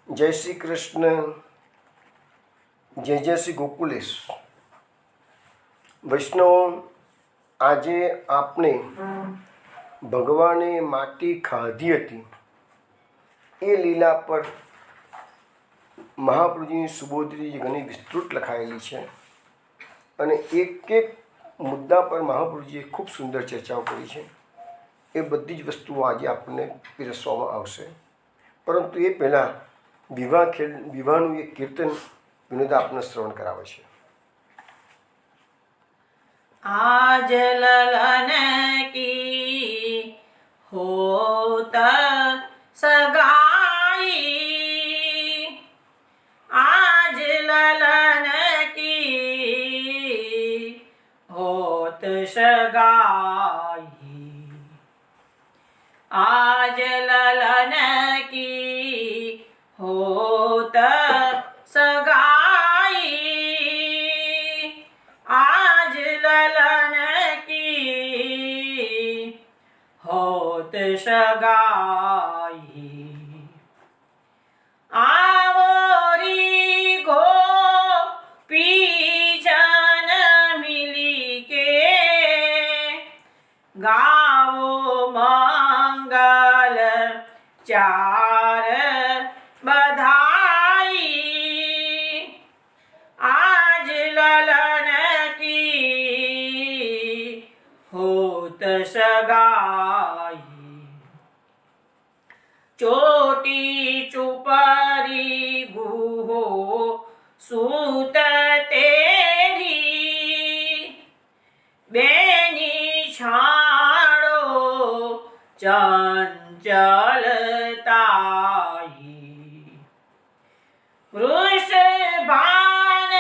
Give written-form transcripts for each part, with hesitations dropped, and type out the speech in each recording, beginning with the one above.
जय श्री कृष्ण। जय जय श्री गोकुलेश। वैष्णव, આજે આપણે ભગવાને માટી ખાધી હતી એ લીલા પર મહાપ્રભુજીની સુબોધની ઘણી વિસ્તૃત લખાયેલી છે અને એક એક મુદ્દા પર મહાપ્રભુજીએ ખૂબ સુંદર ચર્ચાઓ કરી છે। એ બધી જ વસ્તુઓ આજે આપણને પીરસવામાં આવશે, પરંતુ એ પહેલાં વિવાહનું એક કીર્તન વિનોદ આપને શ્રવણ કરાવે છે। आज ललन की होत सगाई, आज ललन की होत सगाई, आज ललन की होत सगाई, आज ललन की होत सगाई। आवोरी गोपीजन मिली के गावो मंगल चार बधाई, आज ललन की होत सगाई। चोटी चुपरी गुहो सूत तेरी, बेनी छाड़ो चंचलताई, वृषभान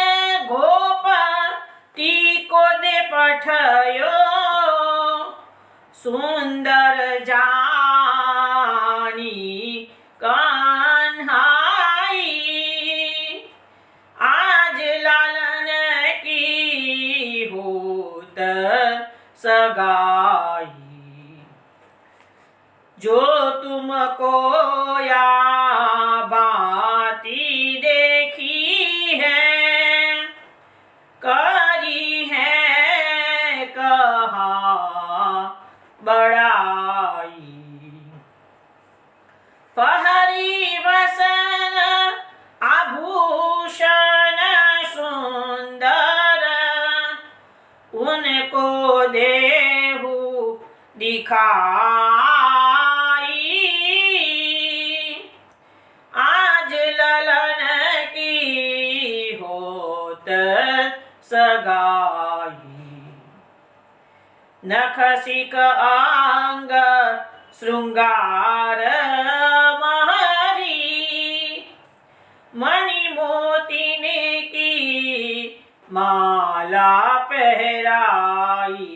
गोपती को दे पठयो सुंदर जानी कान्हाई, आज लालन की होत सगाई। जो तुमको या बाती देखी है, करी है कहा बड़ाई, पहरी वसन आभूषण सुंदर, उनको देहु दिखाई, आज ललन की होत सगाई। नखसिक अंग श्रृंगार महरी, मणि मोतिने की माला पहराई,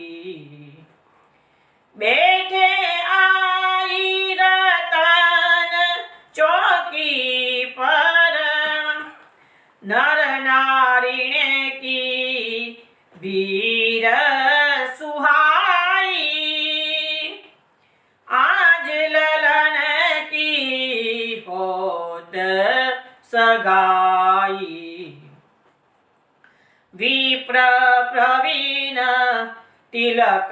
बैठे आई रतन चौकी पर, नर नारिणे की वीर सुहाई, आज ललन की होत सगाई। विप्र प्रवीण तिलक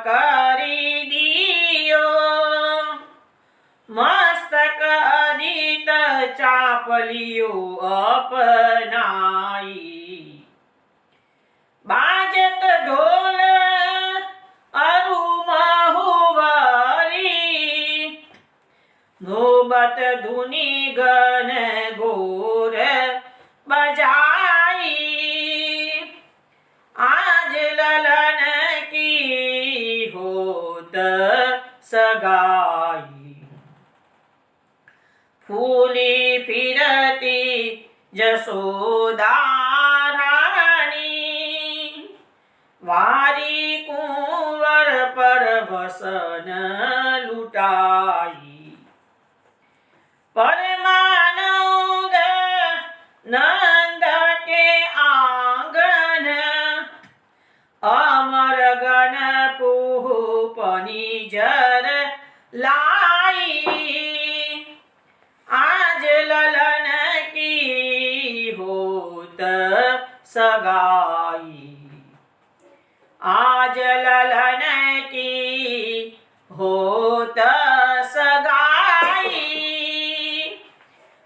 करी दियो, मस्तक अदित चापलियो अपनाई, बाजत ढोल अरु महुवरी, नौबत धुनी गण गोर बजाई, आज ललन की होत सगाई। फूली फिरती जसोदा रानी, वारी कुंवर पर वसन लुटाई, परमानंद नंद के आंगन, अमर गण पूपनी जर लाई, आज ललन सगाई। आज ललन की होत सगाई,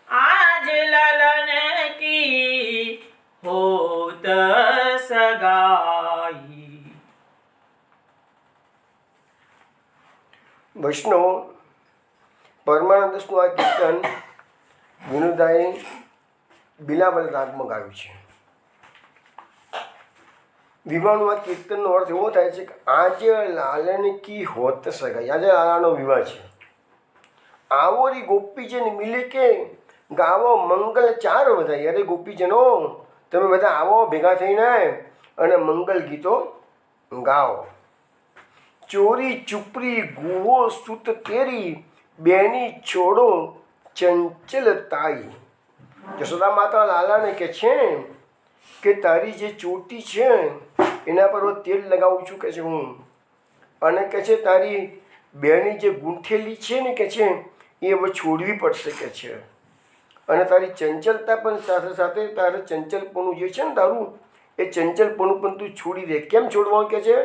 आज ललन की होत सगाई। વૈષ્ણવ પરમાનંદનું આ કીર્તન વિનુદાએ બિલાવલ રાગમાં ગાયું છે. વિવાહનું આ કીર્તનનો અર્થ એવો થાય છે કે આજે લાલન કી હોત સગાઈ, આજે લાલાનો વિવાહ છે. આવોરી ગોપીજન મિલે કે ગાવો મંગલ ચાર વધાઈ. અરે ગોપીજનો, તમે બધા આવો ભેગા થઈને અને મંગલ ગીતો ગાઓ. ચોરી ચુપરી ગુવો સુત તેરી, બેની છોડો ચંચલતાઈ. જશોદા માતા લાલાને કહે છે કે તારી જે ચોટી છે એના પર હું તેલ લગાવું છું કે છે હું, અને કહે છે તારી બેની જે ગૂંથેલી છે ને કે છે એ હવે છોડવી પડશે કે છે, અને તારી ચંચલતા પણ સાથે સાથે તારે ચંચલપણું જે છે ને તારું એ ચંચલપણું પણ તું છોડી દે. કેમ છોડવાનું કે છે?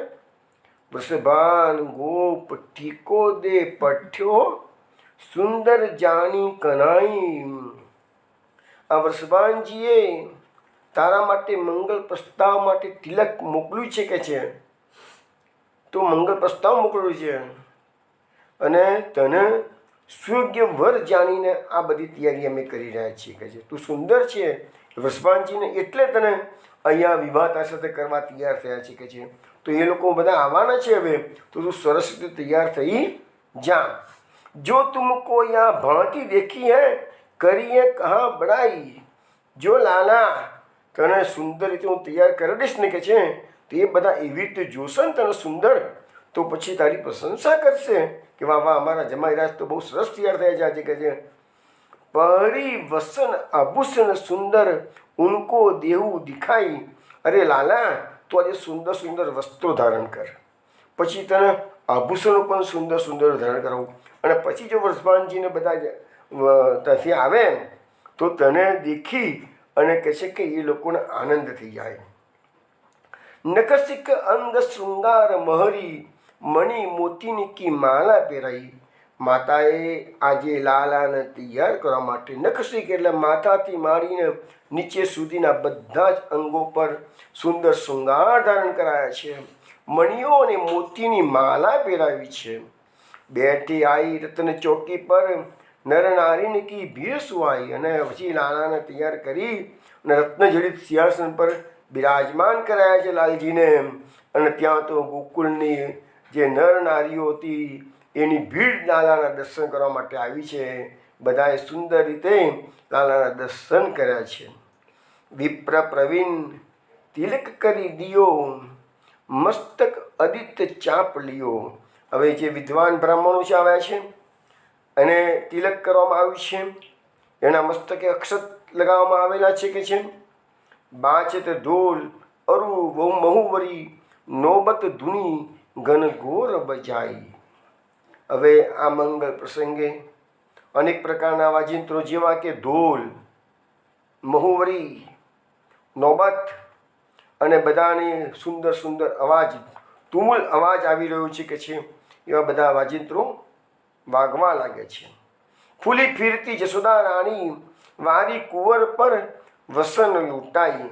વૃષભાન ગોપ ટીકો દે પઠ્યો, સુંદર જાની કનાઈ. આ વૃષભાનજીએ તારા માટે મંગલ પ્રસ્તાવ માટે તિલક મોકલ્યું છે કે છે, તો મંગલ પ્રસ્તાવ મોકલ્યું છે અને તને સુયોગ્ય વર જાણીને આ બધી તૈયારી અમે કરી રહ્યા છીએ કે છે. તું સુંદર છે વૃષભાનજીને, એટલે તને અહીંયા વિવાહ તારા સાથે કરવા તૈયાર થયા છે કે છે. તો એ લોકો બધા આવવાના છે હવે, તો તું સરસ રીતે તૈયાર થઈ જા. જો તુમકો યાં ભાંતિ દેખી હે કરીએ કહા બડાઈ. જો લાલા તને સુંદર રીતે હું તૈયાર કરી દઈશ ને કે છે, તો એ બધા એવી રીતે જોશે ને તને સુંદર, તો પછી તારી પ્રશંસા કરશે કે વાહ વાહ અમારા જમાઈરાજ તો બહુ સરસ તૈયાર થયા છે કે છે. પરી વસન આભૂષણ સુંદર ઉनको દેવું દિખાઈ. અરે લાલા, તો આજે સુંદર સુંદર વસ્ત્રો ધારણ કર, પછી તને આભૂષણો પણ સુંદર સુંદર ધારણ કરાવું, અને પછી જો વૃષભાનજીને બધા ત્યાંથી આવે તો તને દેખી અને કહે છે કે એ લોકોને આનંદ થઈ જાય. નકસિક અંગ શૃંગાર મહરી, મણિ મોતીની કી માલા પહેરાઈ. માતાએ આજે લાલાને તૈયાર કરવા માટે નખશિક એટલે માથાથી માંડીને નીચે સુધીના બધા જ અંગો પર સુંદર શૃંગાર ધારણ કરાયા છે. મણિઓ અને મોતીની માલા પહેરાવી છે. બેઠી આવી રત્ન ચોકી પર નર નારીને કી ભીડ સુવાઈ. અને પછી લાલાને તૈયાર કરી અને રત્નજડિત સિંહાસન પર બિરાજમાન કરાયા છે લાલજીને. અને ત્યાં તો ગોકુળની જે નર નારીઓ હતી એની ભીડ લાલાના દર્શન કરવા માટે આવી છે. બધાએ સુંદર રીતે લાલાના દર્શન કર્યા છે. વિપ્ર પ્રવીણ તિલક કરી દિયો, મસ્તક અદિત્ય ચાપ લિયો. હવે જે વિદ્વાન બ્રાહ્મણો છે આવ્યા છે અને તિલક કરવામાં આવ્યું છે, એના મસ્તકે અક્ષત લગાવવામાં આવેલા છે કે છે. બાચત ઢોલ અરુ બહુ મહુવરી, નોબત ધૂની ઘનઘોર બજાઈ. હવે આ મંગલ પ્રસંગે અનેક પ્રકારના વાજિંત્રો જેવા કે ઢોલ, મહુવરી, નોબત અને બધાની સુંદર સુંદર અવાજ, તુમુલ અવાજ આવી રહ્યો છે કે છે, એવા બધા વાજિંત્રો વાગવા લાગે છે. ફૂલી ફીરતી જશોદા રાણી, વારી કુંવર પર વસન લૂંટાઈ.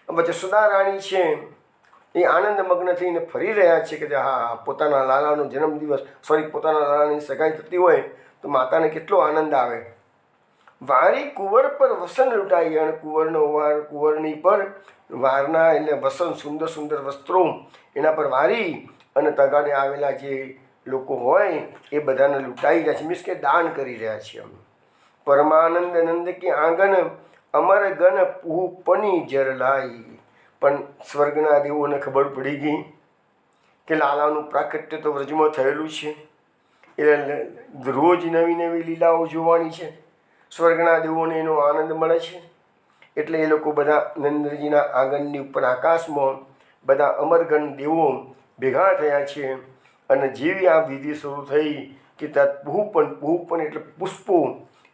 હવે જશોદા રાણી છે એ આનંદમગ્ન થઈને ફરી રહ્યા છે કે હા, પોતાના લાલાનો જન્મદિવસ, પોતાના લાલાની સગાઈ થતી હોય તો માતાને કેટલો આનંદ આવે. વારી કુંવર પર વસન લૂંટાઈ. અને કુંવરનો વાર, કુંવરની પર વારના એટલે વસન, સુંદર સુંદર વસ્ત્રો એના પર વારી અને તગાને આવેલા જે લોકો હોય એ બધાને લૂંટાઈ રહ્યા છે, મીન્સ કે દાન કરી રહ્યા છે. પરમાનંદ નંદ કે આંગન અમર ગન પૂપની જરલાઈ. પણ સ્વર્ગના દેવોને ખબર પડી ગઈ કે લાલાનું પ્રાકટ્ય તો વ્રજમાં થયેલું છે, એટલે રોજ નવી નવી લીલાઓ જોવાની છે. સ્વર્ગના દેવોને એનો આનંદ મળે છે, એટલે એ લોકો બધા નંદજીના આંગણની ઉપર આકાશમાં બધા અમરગણ દેવો ભેગા થયા છે. અને જેવી આ વિધિ શરૂ થઈ કે ત્યાં પુહપન એટલે પુષ્પો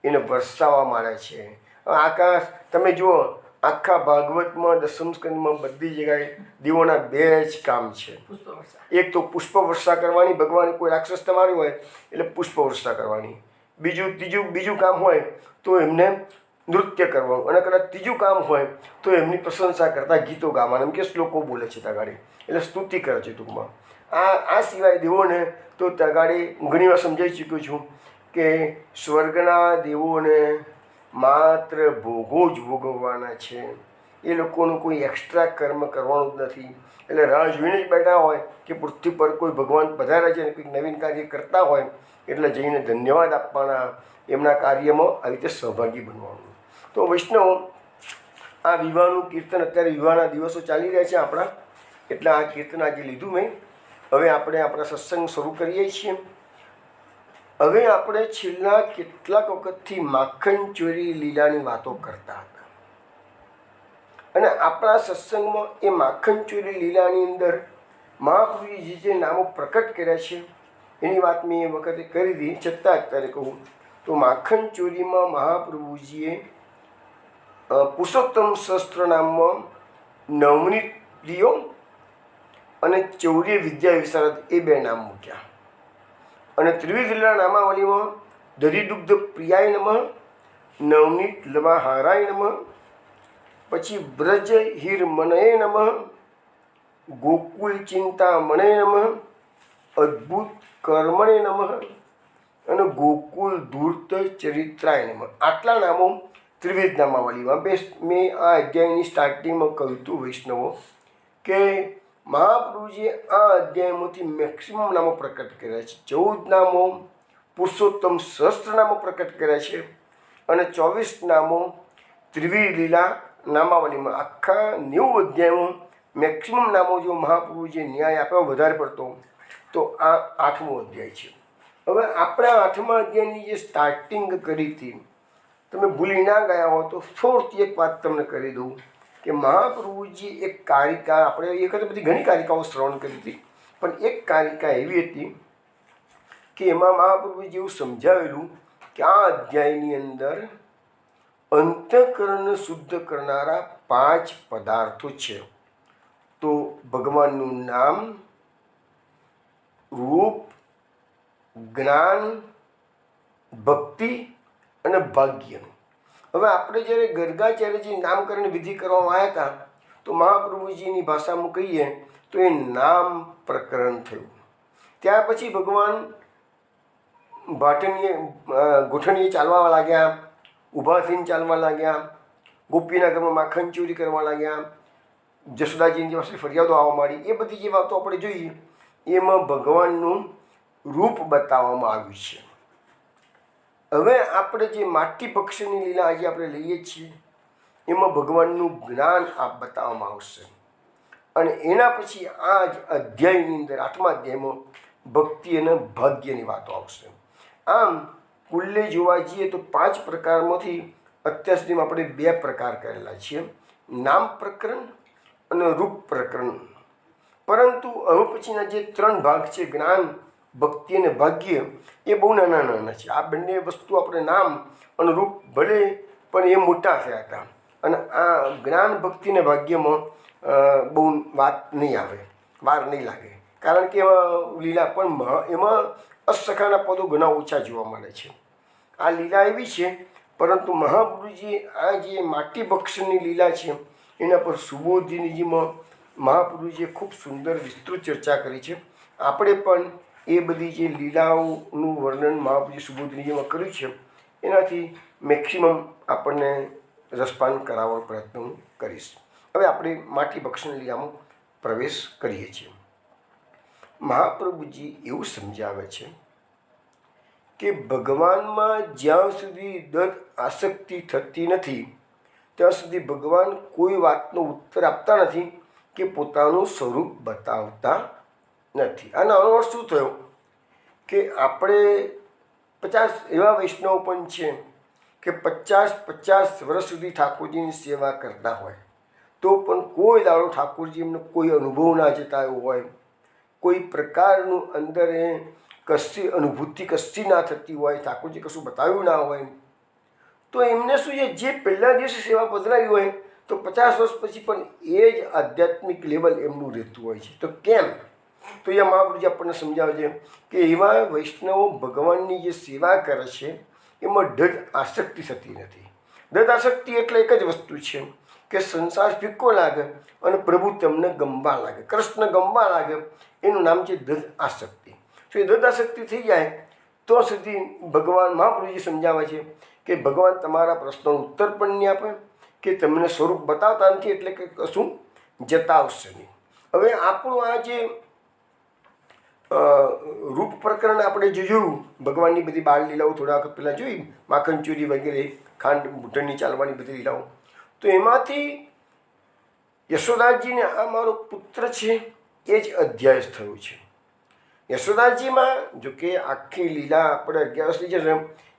એને વરસાવવા માંડ્યા છે. આકાશ તમે જુઓ, આખા ભાગવતમાં દસમ સ્કંદમાં બધી જગ્યાએ દેવોના 2 જ કામ છે. પુષ્પવર્ષા. એક તો પુષ્પ વર્ષા કરવાની, ભગવાન કોઈ રાક્ષસ તમારી હોય એટલે પુષ્પ વર્ષા કરવાની. બીજું કામ હોય તો એમને નૃત્ય કરવાનું, અને કદાચ ત્રીજું કામ હોય તો એમની પ્રશંસા કરતા ગીતો ગાવાના, એમ કે શ્લોકો બોલે છે તગાડી, એટલે સ્તુતિ કરે છે ટૂંકમાં. આ સિવાય દેવોને તો તગાડી ઘણી વાર સમજાવી ચૂક્યો છું કે સ્વર્ગના દેવોને માત્ર ભોગો જ ભોગવવાના છે. એ લોકોનું કોઈ એક્સ્ટ્રા કર્મ કરવાનું જ નથી. એટલે રાહ જોઈને જ બેઠા હોય કે પૃથ્વી પર કોઈ ભગવાન પધારે છે અને કંઈક નવીન કાર્ય કરતા હોય એટલે જઈને ધન્યવાદ આપવાના, એમના કાર્યમાં આવી રીતે સહભાગી બનવાનું. તો વૈષ્ણવ, આ વિવાહનું કીર્તન, અત્યારે વિવાહના દિવસો ચાલી રહ્યા છે આપણા, એટલે આ કીર્તન આજે લીધું મેં. હવે આપણે આપણા સત્સંગ શરૂ કરીએ છીએ. હવે આપણે છેલ્લા કેટલાક વખતથી માખણ ચોરી લીલાની વાતો કરતા હતા, અને આપણા સત્સંગમાં એ માખણ ચોરી લીલાની અંદર મહાપ્રભુજી જે નામો પ્રકટ કર્યા છે એની વાત મેં એ વખતે કરી હતી. છતાં અત્યારે કહું તો માખણ ચોરીમાં મહાપ્રભુજીએ પુરુષોત્તમ સહસ્ત્ર નામમાં નવનીત પ્રિયો અને ચૌર્ય વિદ્યા વિશારદ એ 2 નામ મૂક્યા. અને ત્રિવિધ લીલા નામાવલીમાં દધિદુગ્ધ પ્રિયાય નમઃ, નવનીત લવાહારાય નમઃ, પછી બ્રજ હીર મનયે નમઃ, ગોકુલ ચિંતા મણે નમઃ, અદ્ભુત કર્મણે નમઃ અને ગોકુલ ધૂર્ત ચરિત્રાય નમઃ. આટલા નામો ત્રિવિધ નામાવલીમાં. મેં આ અધ્યાયની સ્ટાર્ટિંગમાં કહ્યું હતું વૈષ્ણવો કે મહાપ્રભુજીએ આ અધ્યાયમાંથી મેક્સિમમ નામો પ્રકટ કર્યા છે. 14 નામો પુરુષોત્તમ સહસ્ત્ર નામો પ્રકટ કર્યા છે અને 24 નામો ત્રિવિધ લીલા નામાવલીમાં. આખા 90 અધ્યાયમાં મેક્સિમમ નામો જો મહાપ્રભુજીએ ન્યાય આપ્યો વધારે પડતો તો આ 8મો અધ્યાય છે. હવે આપણે 8મા અધ્યાયની જે સ્ટાર્ટિંગ કરી હતી, તમે ભૂલી ના ગયા હો તો થોડથી એક વાત તમને કરી દઉં કે મહાપ્રભુજી એક કારિકા, આપણે એ વખતે બધી ઘણી કારિકાઓ શ્રવણ કરી હતી, પણ એક કારિકા એવી હતી કે એમાં મહાપ્રભુજી એવું સમજાવેલું કે આ અધ્યાયની અંદર અંતઃકરણ શુદ્ધ કરનારા 5 પદાર્થો છે. તો ભગવાનનું નામ, રૂપ, જ્ઞાન, ભક્તિ અને ભાગ્ય. હવે આપણે જ્યારે ગર્ગાચાર્યજી નામકરણ વિધિ કરવામાં આવ્યા હતા તો મહાપ્રભુજીની ભાષામાં કહીએ તો એ નામ પ્રકરણ થયું. ત્યાર પછી ભગવાન ગોઠણીએ ચાલવા લાગ્યા, ઊભા થઈને ચાલવા લાગ્યા, ગોપીના ઘરમાં માખણ ચોરી કરવા લાગ્યા, જશોદાજીની પાસે ફરિયાદો આવવા માંડી. એ બધી જે વાતો આપણે જોઈએ એમાં ભગવાનનું રૂપ બતાવવામાં આવ્યું છે. હવે આપણે જે માટી પક્ષીની લીલા આજે આપણે લઈએ છીએ એમાં ભગવાનનું જ્ઞાન બતાવવામાં આવશે, અને એના પછી આ જ અધ્યાયની અંદર 8મા અધ્યાયમાં ભક્તિ અને ભાગ્યની વાતો આવશે. આમ કુલ્લે જોવા જઈએ તો 5 પ્રકારમાંથી અત્યાર સુધીમાં આપણે 2 પ્રકાર કરેલા છીએ, નામ પ્રકરણ અને રૂપ પ્રકરણ. પરંતુ હવે પછીના જે 3 ભાગ છે, જ્ઞાન, ભક્તિ અને ભાગ્ય, એ બહુ નાના છે. આ બંને વસ્તુ આપણે નામ અને રૂપ ભલે પણ એ મોટા થયા હતા, અને આ જ્ઞાન, ભક્તિ અને ભાગ્યમાં બહુ વાત નહીં આવે, વાર નહીં લાગે, કારણ કે એમાં લીલા પણ એમાં અસખાના પદો ઘણા ઓછા જોવા મળે છે. આ લીલા એવી છે, પરંતુ મહાપ્રભુજી આ જે માટી બક્ષની લીલા છે એના પર સુબોધિનીજીમાં મહાપ્રભુજીએ ખૂબ સુંદર વિસ્તૃત ચર્ચા કરી છે. આપણે પણ એ બધી જે લીલાઓનું વર્ણન મહાપ્રભુજી સુબોધિનીજીમાં કર્યું છે એનાથી મેક્સિમમ આપણને રસપાન કરાવવાનો પ્રયત્ન હું કરીશ. હવે આપણે માટી બક્ષની લીલામાં પ્રવેશ કરીએ છીએ. મહાપ્રભુજી એવું સમજાવે છે કે ભગવાનમાં જ્યાં સુધી દૃઢ આસક્તિ થતી નથી ત્યાં સુધી ભગવાન કોઈ વાતનો ઉત્તર આપતા નથી કે પોતાનું સ્વરૂપ બતાવતા નથી. આનો અર્થ શું થયો કે આપણે 50 એવા વૈષ્ણવ પણ છે કે 50 વર્ષ સુધી ઠાકોરજીની સેવા કરતા હોય તો પણ કોઈ દાડો ઠાકોરજી એમને કોઈ અનુભવ ના જતાવ્યો હોય, કોઈ પ્રકારનું અંદર કશી અનુભૂતિ કશી ના થતી હોય, ઠાકોરજી કશું બતાવ્યું ના હોય, તો એમને શું છે, જે પહેલા દિવસે સેવા પધરાવી હોય તો 50 વર્ષ પછી પણ એ જ આધ્યાત્મિક લેવલ એમનું રહેતું હોય છે. તો કેમ? તો એ મહાપ્રભુજી આપણને સમજાવે છે કે એવા વૈષ્ણવો ભગવાનની જે સેવા કરે છે એમાં દૃઢ આસક્તિ થતી નથી. દૃઢ આસક્તિ એટલે એક જ વસ્તુ છે કે સંસાર ફિક્કો લાગે અને પ્રભુ તમને ગમવા લાગે, કૃષ્ણ ગમવા લાગે, એનું નામ છે દૃઢ આસક્તિ. તો એ દૃઢ આસક્તિ થઈ જાય તો સુધી ભગવાન મહાપ્રભુજી સમજાવે છે કે ભગવાન તમારા પ્રશ્નનો ઉત્તર પણ નહીં આપે કે તમને સ્વરૂપ બતાવતા નથી, એટલે કે કશું જતાવશે નહીં. હવે આપણું આ જે રૂપ પ્રકરણ આપણે જે જોયું, ભગવાનની બધી બાળ લીલાઓ થોડા વખત પહેલાં જોઈ, માખણ ચોરી વગેરે, ખાંડ બુઢણની ચાલવાની બધી લીલાઓ, તો એમાંથી યશોદાજીને આ મારો પુત્ર છે એ જ અધ્યાય થયો છે. યશોદાજીમાં જો કે આખી લીલા આપણે 11 લીધી છે,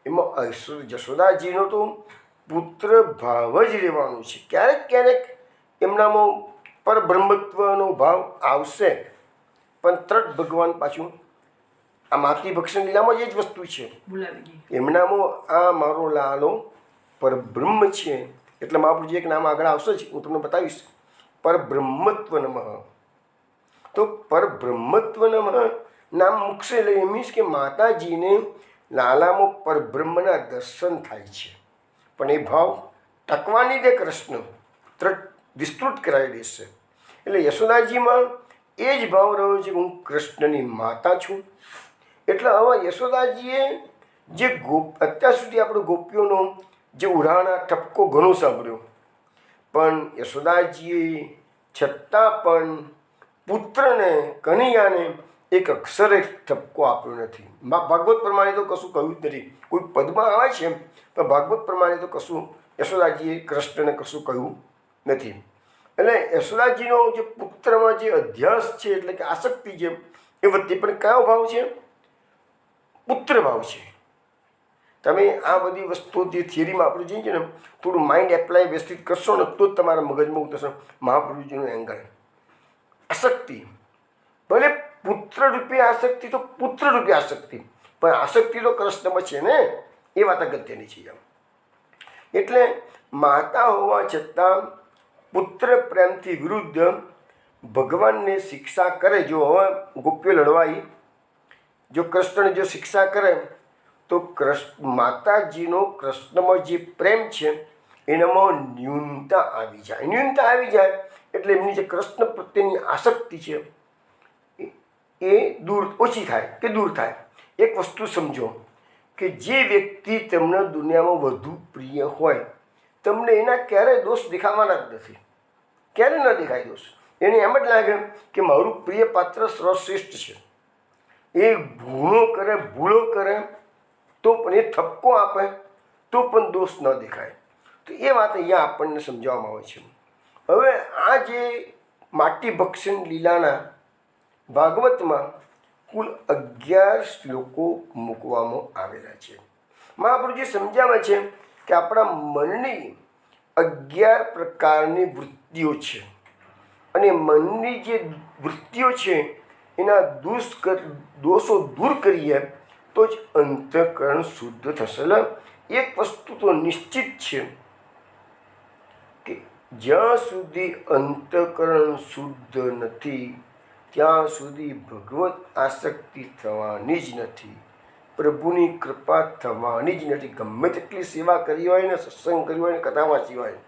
એમાં યશોદાજીનો તો પુત્ર ભાવ જ રહેવાનો છે. ક્યારેક ક્યારેક એમનામાં પરબ્રહ્મત્વનો ભાવ આવશે, પણ તરત ભગવાન પાછું આ માતી ભક્ષણ લીલામાં જ એ જ વસ્તુ છે, એમનામાં આ મારો લાલો પરબ્રહ્મ છે. એટલે મહાપ્રભુજી એક નામ આગળ આવશે જ, હું તમને બતાવીશ, પરબ્રહ્મત્વ નમઃ. તો પરબ્રહ્મત્વ નમઃ નામ મૂકશે એટલે એ મીન્સ કે માતાજીને લાલામાં પરબ્રહ્મના દર્શન થાય છે. પણ એ ભાવ ટકવાની દે કૃષ્ણ, તરત વિસ્તૃત કરાવી દેશે. એટલે યશોદાજીમાં એ જ ભાવ રહ્યો છે કે હું કૃષ્ણની માતા છું. એટલે હવે યશોદાજીએ જે અત્યાર સુધી આપણે ગોપીઓનો જે ઉરાણા ઠપકો ઘણો સાંભળ્યો, પણ યશોદાજીએ છતાં પણ પુત્રને કનૈયાને એક અક્ષરે ઠપકો આપ્યો નથી. ભાગવત પ્રમાણે તો કશું કહ્યું જ નથી. કોઈ પદમાં આવે છે પણ ભાગવત પ્રમાણે તો કશું યશોદાજીએ કૃષ્ણને કશું કહ્યું નથી. એટલે યશોદાજીનો જે પુત્રમાં જે અધ્યાસ છે, એટલે કે આસક્તિ છે, એ વચ્ચે પણ કયો ભાવ છે? પુત્ર ભાવ છે. તમે આ બધી વસ્તુઓ જે થિયરીમાં આપણે જોઈએ ને, થોડું માઇન્ડ એપ્લાય વ્યવસ્થિત કરશો ને તો જ તમારા મગજમાં ઉતરશે મહાપ્રભુજીનું એંગલ. આસક્તિ ભલે પુત્ર રૂપે આસક્તિ, તો પુત્ર રૂપે આસક્તિ, પણ આસક્તિ તો કૃષ્ણમાં છે ને, એ વાત અગત્યની છે. એટલે માતા હોવા છતાં પુત્ર પ્રેમથી વિરુદ્ધ ભગવાનને શિક્ષા કરે. જો હવે ગોપીઓ લડવાઈ, જો કૃષ્ણને જો શિક્ષા કરે તો માતાજીનો કૃષ્ણમાં જે પ્રેમ છે એનામાં ન્યૂનતા આવી જાય. ન્યૂનતા આવી જાય એટલે એમની જે કૃષ્ણ પ્રત્યેની આસક્તિ છે એ ઓછી થાય કે દૂર થાય. એક વસ્તુ સમજો કે જે વ્યક્તિ તમને દુનિયામાં વધુ પ્રિય હોય, તમને એના ક્યારેય દોષ દેખાવાના જ નથી. ક્યારે ન દેખાય દોષ? એને એમ જ લાગે કે મારું પ્રિય પાત્ર સર્વશ્રેષ્ઠ છે. એ ભૂલો કરે તો પણ, એ ઠપકો આપે તો પણ દોષ ન દેખાય. તો એ વાત અહીંયા આપણને સમજાવવામાં આવે છે. હવે આ જે માટી ભક્ષણ લીલાના ભાગવતમાં કુલ 11 શ્લોકો મૂકવામાં આવેલા છે. મહાપ્રભુજી સમજાવે છે કે આપણા મનની 11 પ્રકારની વૃત્તિઓ છે, અને મનની જે વૃત્તિઓ છે એના દોષો દૂર કરીએ તો જ અંતઃકરણ શુદ્ધ થશે. એક વસ્તુ તો નિશ્ચિત છે કે જ્યાં સુધી અંતઃકરણ શુદ્ધ નથી ત્યાં સુધી ભગવત આસક્તિ થવાની જ નથી, પ્રભુની કૃપા થવાની જ નથી. ગમે તેટલી સેવા કરી હોય ને, સત્સંગ કર્યો હોય ને, કથા વાંચી હોય,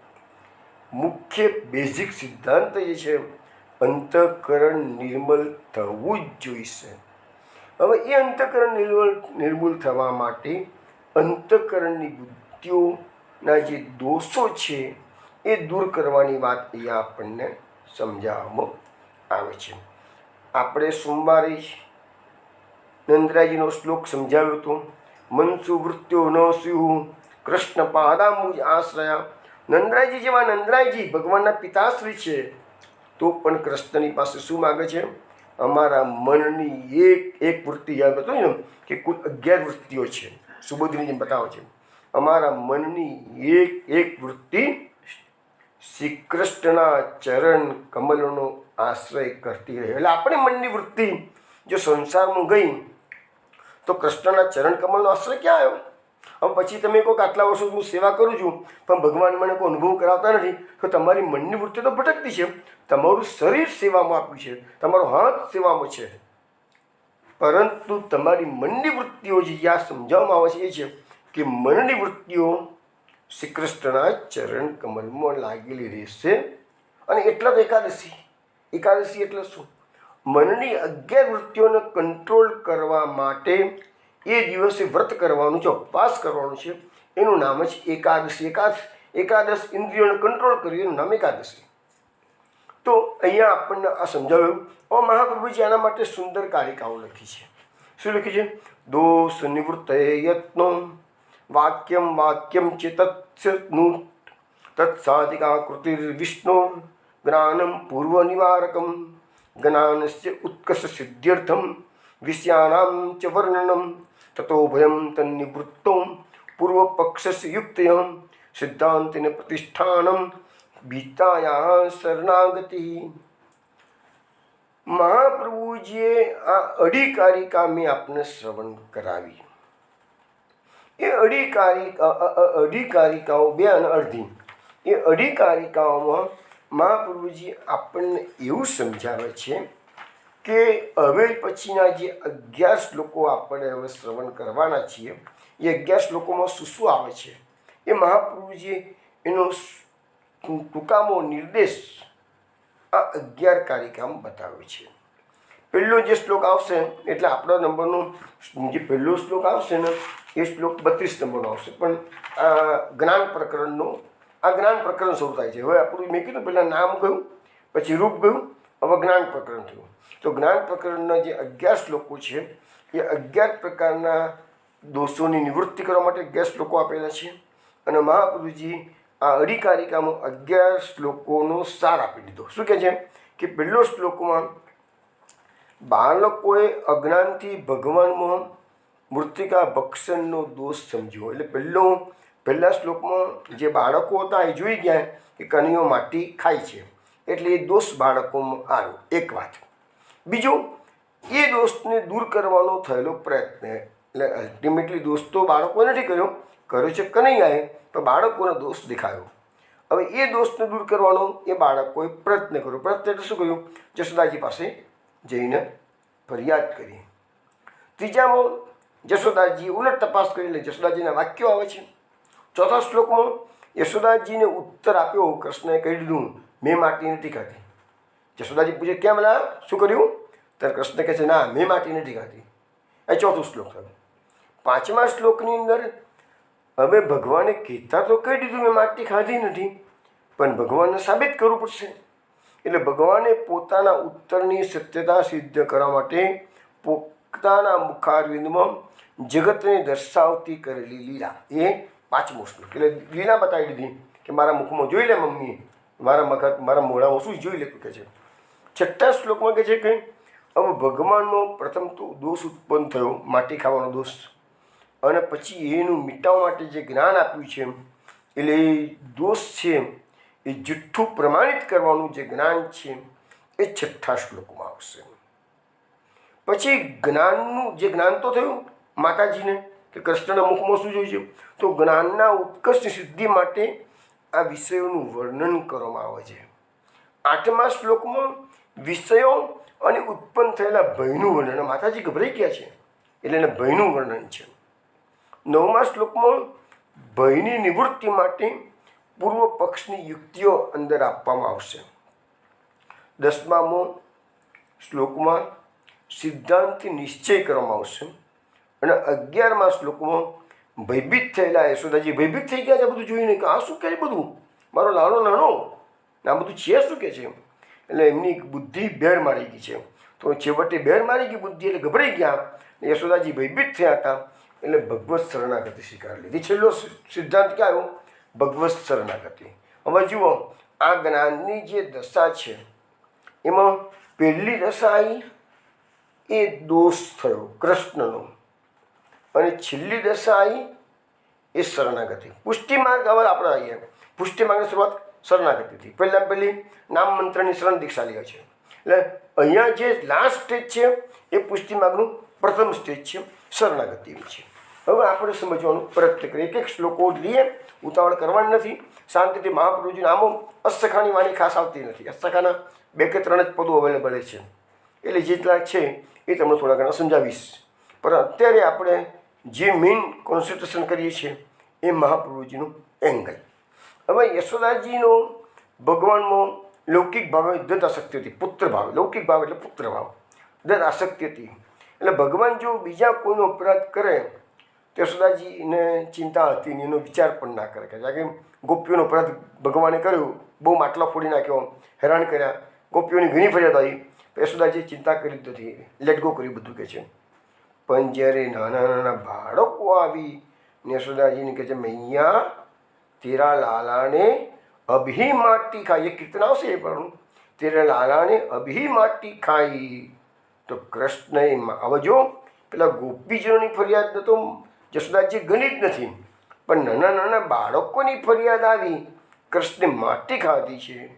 મુખ્ય બેઝિક સિદ્ધાંત જે છે અંતઃકરણ નિર્મલ થવું જ જોઈશે. હવે એ અંતઃકરણ નિર્મૂલ થવા માટે અંતઃકરણની બુદ્ધિઓના જે દોષો છે એ દૂર કરવાની વાત અહીંયા આપણને સમજાવવામાં આવે છે. આપણે સોમવારે નંદરાયજીનો શ્લોક સમજાવ્યો હતો, મનસુ વૃત્યો ન સ્યુ કૃષ્ણ પાદાંબુજ આશ્રયા. નંદરાયજી જેવા નંદરાયજી ભગવાનના પિતાશ્રી છે, તો પણ કૃષ્ણની પાસે શું માગે છે? અમારા મનની એક વૃત્તિ. યાદ હતો ને કે કુલ 11 વૃત્તિઓ છે, સુબોધની જેમ બતાવે છે. અમારા મનની એક વૃત્તિ શ્રી કૃષ્ણના ચરણ કમલનો આશ્રય કરતી રહે. એટલે આપણી મનની વૃત્તિ જો સંસારમાં ગઈ તો કૃષ્ણના ચરણ કમલનો આશ્રય ક્યાં આવ્યો? હવે પછી તમે કહો કે આટલા વર્ષો હું સેવા કરું છું પણ ભગવાન મને કોઈ અનુભવ કરાવતા નથી, તો તમારી મનની વૃત્તિ તો ભટકતી છે. તમારું શરીર સેવામાં આપ્યું છે, તમારો હાથ સેવામાં છે, પરંતુ તમારી મનની વૃત્તિઓ જે જ્યાં સમજાવવામાં આવે છે એ છે કે મનની વૃત્તિઓ શ્રી કૃષ્ણના ચરણ કમલમાં લાગેલી રહેશે. અને એટલા તો એકાદશી એટલે શું? મનની 11 વૃત્તિઓને કંટ્રોલ કરવા માટે એ દિવસે વ્રત કરવાનું છે, ઉપવાસ કરવાનું છે. એનું નામ જ એકાદશી. એકાદશ ઇન્દ્રિયોને કંટ્રોલ કર્યું એનું નામ એકાદશી. તો અહીંયા આપણને આ સમજાવ્યું. મહાપ્રભુજી આના માટે સુંદર કારિકાઓ લખી છે. શું લખી છે? દોષ નિવૃત્તય યત્નો વાક્યમ ચેતત્સનું તત્સાધિકા કૃતિર્વિષ્ણુ જ્ઞાનમ પૂર્વ નિવારકમ જ્ઞાનસ્ય ઉત્કર્ષ સિદ્ધ્યર્થમ વિષયાનામ ચ વર્ણનમ તતો ભયમ તન્નિવૃત્તો પૂર્વપક્ષસ્ય યુક્તયમ સિદ્ધાંતિને પ્રતિષ્ઠાનમ ગીતાયા શરણાગતિ. મહાપ્રભુજીએ આ અઢી મેં આપને શ્રવણ કરાવી. એ અઢી કારિકાઓ 2 અને અડધી, એ અઢી કારિકાઓમાં મહાપ્રભુજી આપણને એવું સમજાવે છે કે હવે પછીના જે 11 શ્લોકો આપણે હવે શ્રવણ કરવાના છીએ, એ 11 શ્લોકોમાં શું આવે છે એ મહાપ્રભુજીએ એનો ટૂંકામો નિર્દેશ આ 11 કારિકામાં બતાવ્યો છે. પહેલો જે શ્લોક આવશે એટલે આપણા નંબરનો જે પહેલો શ્લોક આવશે ને એ શ્લોક 32 નંબરનો આવશે. પણ આ જ્ઞાન પ્રકરણ શરૂ થાય છે. હવે આપણું મેં કીધું પહેલાં નામ ગયું, પછી રૂપ ગયું, હવે જ્ઞાન પ્રકરણ થયું. તો જ્ઞાન પ્રકરણના જે 11 શ્લોકો છે એ 11 પ્રકારના દોષોની નિવૃત્તિ કરવા માટે 11 શ્લોકો આપેલા છે. અને મહાપ્રભુજી આ અઢી કારિકામાં 11 શ્લોકોનો સાર આપી દીધો. શું કહે છે કે પહેલો શ્લોકમાં બાળકોએ અજ્ઞાનથી ભગવાનમાં મૃત્તિકા ભક્ષણનો દોષ સમજ્યો. એટલે પહેલા શ્લોકમાં જે બાળકો હતા એ જોઈ ગયા કે કનૈયો માટી ખાય છે, એટલે એ દોષ બાળકોમાં આવ્યો. એક વાત. બીજું, એ દોષને દૂર કરવાનો થયેલો પ્રયત્ન. એટલે અલ્ટિમેટલી દોષ તો બાળકોએ નથી કર્યો છે કનૈયાએ, પણ બાળકોનો દોષ દેખાયો. હવે એ દોષને દૂર કરવાનો એ બાળકોએ પ્રયત્ન કર્યો. પ્રયત્ન એટલે શું કર્યું? જશોદાજી પાસે જઈને ફરિયાદ કરી. ત્રીજામાં જશોદાજીએ ઉલટ તપાસ કરી, એટલે જશોદાજીના વાક્યો આવે છે. ચોથા શ્લોકમાં યશોદાજીને ઉત્તર આપ્યો. કૃષ્ણએ કહી દીધું મેં માટી નથી ખાધી. જશોદાજી પૂછે કેમ લા, શું કર્યું? ત્યારે કૃષ્ણ કહે છે ના, મેં માટી નથી ખાધી. એ ચોથું શ્લોક થયું. પાંચમા શ્લોકની અંદર હવે ભગવાને કહેતા તો કહી દીધું મેં માટી ખાધી નથી, પણ ભગવાનને સાબિત કરવું પડશે. એટલે ભગવાને પોતાના ઉત્તરની સત્યતા સિદ્ધ કરવા માટે પોતાના મુખારવિંદમાં જગતને દર્શાવતી કરેલી લીલા, એ પાંચમો શ્લોક. એટલે લીલા બતાવી દીધી કે મારા મુખમાં જોઈ લે મમ્મી, મારા મોઢામાં શું જોઈ લે કે છે. છઠ્ઠા શ્લોકમાં કહે છે કે હવે ભગવાનનો પ્રથમ તો દોષ ઉત્પન્ન થયો, માટી ખાવાનો દોષ, અને પછી એનું મિટાવવા માટે જે જ્ઞાન આપ્યું છે એટલે એ દોષ છે એ જુઠ્ઠું પ્રમાણિત કરવાનું જે જ્ઞાન છે એ છઠ્ઠા શ્લોકમાં આવશે. પછી જે જ્ઞાન તો થયું માતાજીને કે કૃષ્ણના મુખમાં શું જોયું છે, તો જ્ઞાનના ઉત્કર્ષ સિદ્ધિ માટે આ વિષયોનું વર્ણન કરવામાં આવે છે. આઠમા શ્લોકમાં વિષયો અને ઉત્પન્ન થયેલા ભયનું વર્ણન, માતાજી ગભરાઈ ગયા છે એટલે એને ભયનું વર્ણન છે. નવમા શ્લોકમાં ભયની નિવૃત્તિ માટે પૂર્વ પક્ષની યુક્તિઓ અંદર આપવામાં આવશે. 10મા શ્લોકમાં સિદ્ધાંતથી નિશ્ચય કરવામાં આવશે. અને 11મા શ્લોકમાં ભયભીત થયેલા યશોદાજી ભયભીત થઈ ગયા છે બધું જોઈને કે આ શું કહે છે, બધું મારો નાનો આ બધું છે શું કહે છે. એટલે એમની બુદ્ધિ બેર મારી ગઈ છે. તો છેવટે બેર મારી ગઈ બુદ્ધિ એટલે ગભરાઈ ગયા. યશોદાજી ભયભીત થયા હતા એટલે ભગવત શરણાગતિ સ્વીકારી લીધી. છેલ્લો સિદ્ધાંત ક્યાં આવ્યો? ભગવત શરણાગતિ. હવે જુઓ, આ જ્ઞાનની જે દશા છે એમાં પહેલી દશા આવી એ દોષ થયો કૃષ્ણનો, અને છેલ્લી દશા આવી એ શરણાગતિ. પુષ્ટિ માર્ગ હવે આપણે આવીએ. પુષ્ટિ માર્ગની શરૂઆત શરણાગતિથી. પહેલી નામ મંત્રની શરણ દીક્ષા લે છે. એટલે અહીંયા જે લાસ્ટ સ્ટેજ છે એ પુષ્ટિ માર્ગનું પ્રથમ સ્ટેજ છે, શરણાગતિની છે. હવે આપણે સમજવાનું પ્રયત્ન કરીએ. એક એક શ્લોકો લઈએ, ઉતાવળ કરવાની નથી, શાંતિથી. મહાપ્રભુજીના આમો અસ્સખાની વાણી ખાસ આવતી નથી. અસ્સખાના 2 કે 3 જ પદો અવેલેબલ છે, એટલે જેટલા છે એ તમને થોડા ઘણા સમજાવીશ. પણ અત્યારે આપણે જે મેઇન કોન્સન્ટ્રેશન કરીએ છીએ એ મહાપ્રભુજીનું એંગલ. હવે યશોદાજીનો ભગવાનમાં લૌકિક ભાવે દત્ત આસક્તિ હતી, પુત્ર ભાવ. લૌકિક ભાવ એટલે પુત્ર ભાવ, દત્ત આસક્તિ હતી. એટલે ભગવાન જો બીજા કોઈનો અપરાધ કરે તો યશોદાજીને ચિંતા હતી ને એનો વિચાર પણ ના કરે. કારણ કે ગોપીઓનો અપરાધ ભગવાને કર્યો, બહુ માટલા ફોડી નાખ્યો, હેરાન કર્યા, ગોપીઓની ઘણી ફરિયાદ આવી. યશોદાજીએ ચિંતા કરી જ નથી, લેટ ગો કરી બધું કહે છે. પણ જ્યારે નાના નાના બાળકો આવી ને યશોદાજીને કહે છે, મૈયા તેરા લાલાને અભી માટી ખાઈ. એ કીર્તન આવશે એ પણ, તેરા લાલાને અભી માટી ખાઈ. તો કૃષ્ણએ આવજો પેલા ગોપીજનોની ફરિયાદ તો યશોદાજી ગણી જ નથી, પણ નાના નાના બાળકોની ફરિયાદ આવી, કૃષ્ણે માટી ખાધી છે.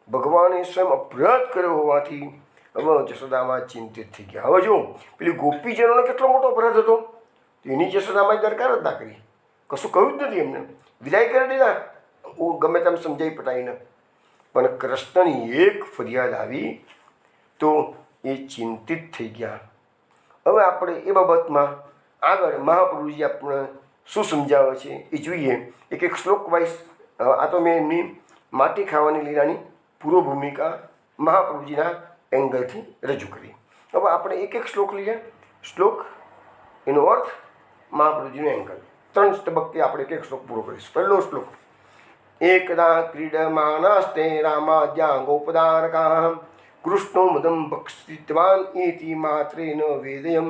ભગવાને સ્વયં અપરાધ કર્યો હોવાથી હવે યશોદામાં ચિંતિત થઈ ગયા. હવે જો પેલી ગોપીજનોનો કેટલો મોટો અપરાધ હતો, તો એની યશોદામાં દરકાર જ ના કરી, કશું કહ્યું જ નથી એમને, વિદાય કરી દીધા. ગમે તેમ સમજાવી પટાઈને. પણ કૃષ્ણની એક ફરિયાદ આવી તો એ ચિંતિત થઈ ગયા. હવે આપણે એ બાબતમાં આગળ મહાપ્રભુજી આપણે શું સમજાવે છે એ જોઈએ. એક એક શ્લોક વાઇઝ. આ તો મેં એમની માટી ખાવાની લીલાની પૂર્વ ભૂમિકા મહાપ્રભુજીના એંગલથી રજૂ કરી. હવે આપણે એક એક શ્લોક લઈએ. શ્લોક એનો અર્થ, મહાપ્રભુજીનો એંગલ. 3 તબક્કે આપણે એક એક શ્લોક પૂરો કરીશું. પહેલો શ્લોક, એકદા ક્રીડમાનસ્તે રામાદ્યા ગોપદારકા કૃષ્ણો મદમ ભક્ષિતવાન ઇતિ માત્રેન વેદયમ.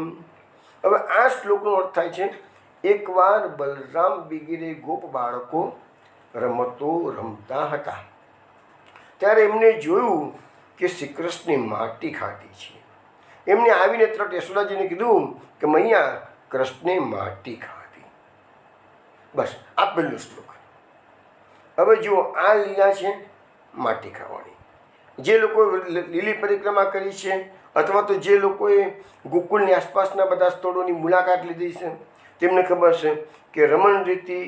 હવે આ શ્લોકનો અર્થ થાય છે, એકવાર બલરામ વગેરે ગોપ બાળકો રમતો રમતા હતા ત્યારે એમને જોયું કે શ્રી કૃષ્ણે માટી ખાધી છે. એમને આવીને તરત યશોદાજીને કીધું કે મૈયા કૃષ્ણે માટી ખાધી. બસ આ પહેલો શ્લોક. હવે જુઓ, આ લીલા છે માટી ખાવાની. જે લોકોએ લીલી પરિક્રમા કરી છે અથવા તો જે લોકોએ ગોકુળની આસપાસના બધા સ્થળોની મુલાકાત લીધી છે તેમને ખબર છે કે રમણ રીતિ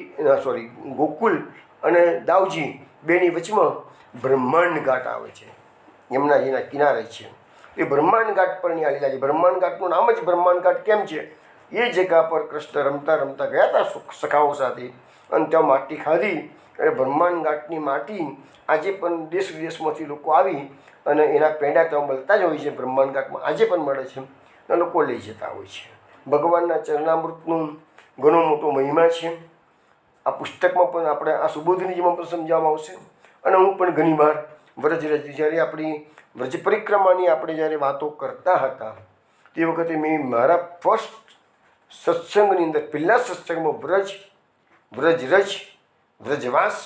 ગોકુલ અને દાવજી બેની વચમાં બ્રહ્માંડ ઘાટ આવે છે. યમુના જેના કિનારે છે એ બ્રહ્માંડ ઘાટ પરની આ લીલા છે. બ્રહ્માંડ ઘાટનું નામ જ બ્રહ્માંડ ઘાટ કેમ છે? એ જગ્યા પર કૃષ્ણ રમતા રમતા ગયા હતા સખાઓ સાથે અને ત્યાં માટી ખાધી. અને બ્રહ્માંડ ઘાટની માટી આજે પણ દેશ વિદેશમાંથી લોકો આવી અને એના પેંડા ત્યાં મળતા જ હોય છે. બ્રહ્માંડ ઘાટમાં આજે પણ મળે છે અને લોકો લઈ જતા હોય છે. ભગવાનના ચરણામૃતનું ઘણો મોટો મહિમા છે. આ પુસ્તકમાં પણ આપણે આ સુબોધનીજીમાં પણ સમજાવવામાં આવશે. અને હું પણ ઘણીવાર વ્રજરજ, જ્યારે આપણી વ્રજ પરિક્રમાની આપણે જ્યારે વાતો કરતા હતા તે વખતે મેં મારા ફર્સ્ટ સત્સંગની અંદર, પહેલા સત્સંગમાં વ્રજરજ, વ્રજવાસ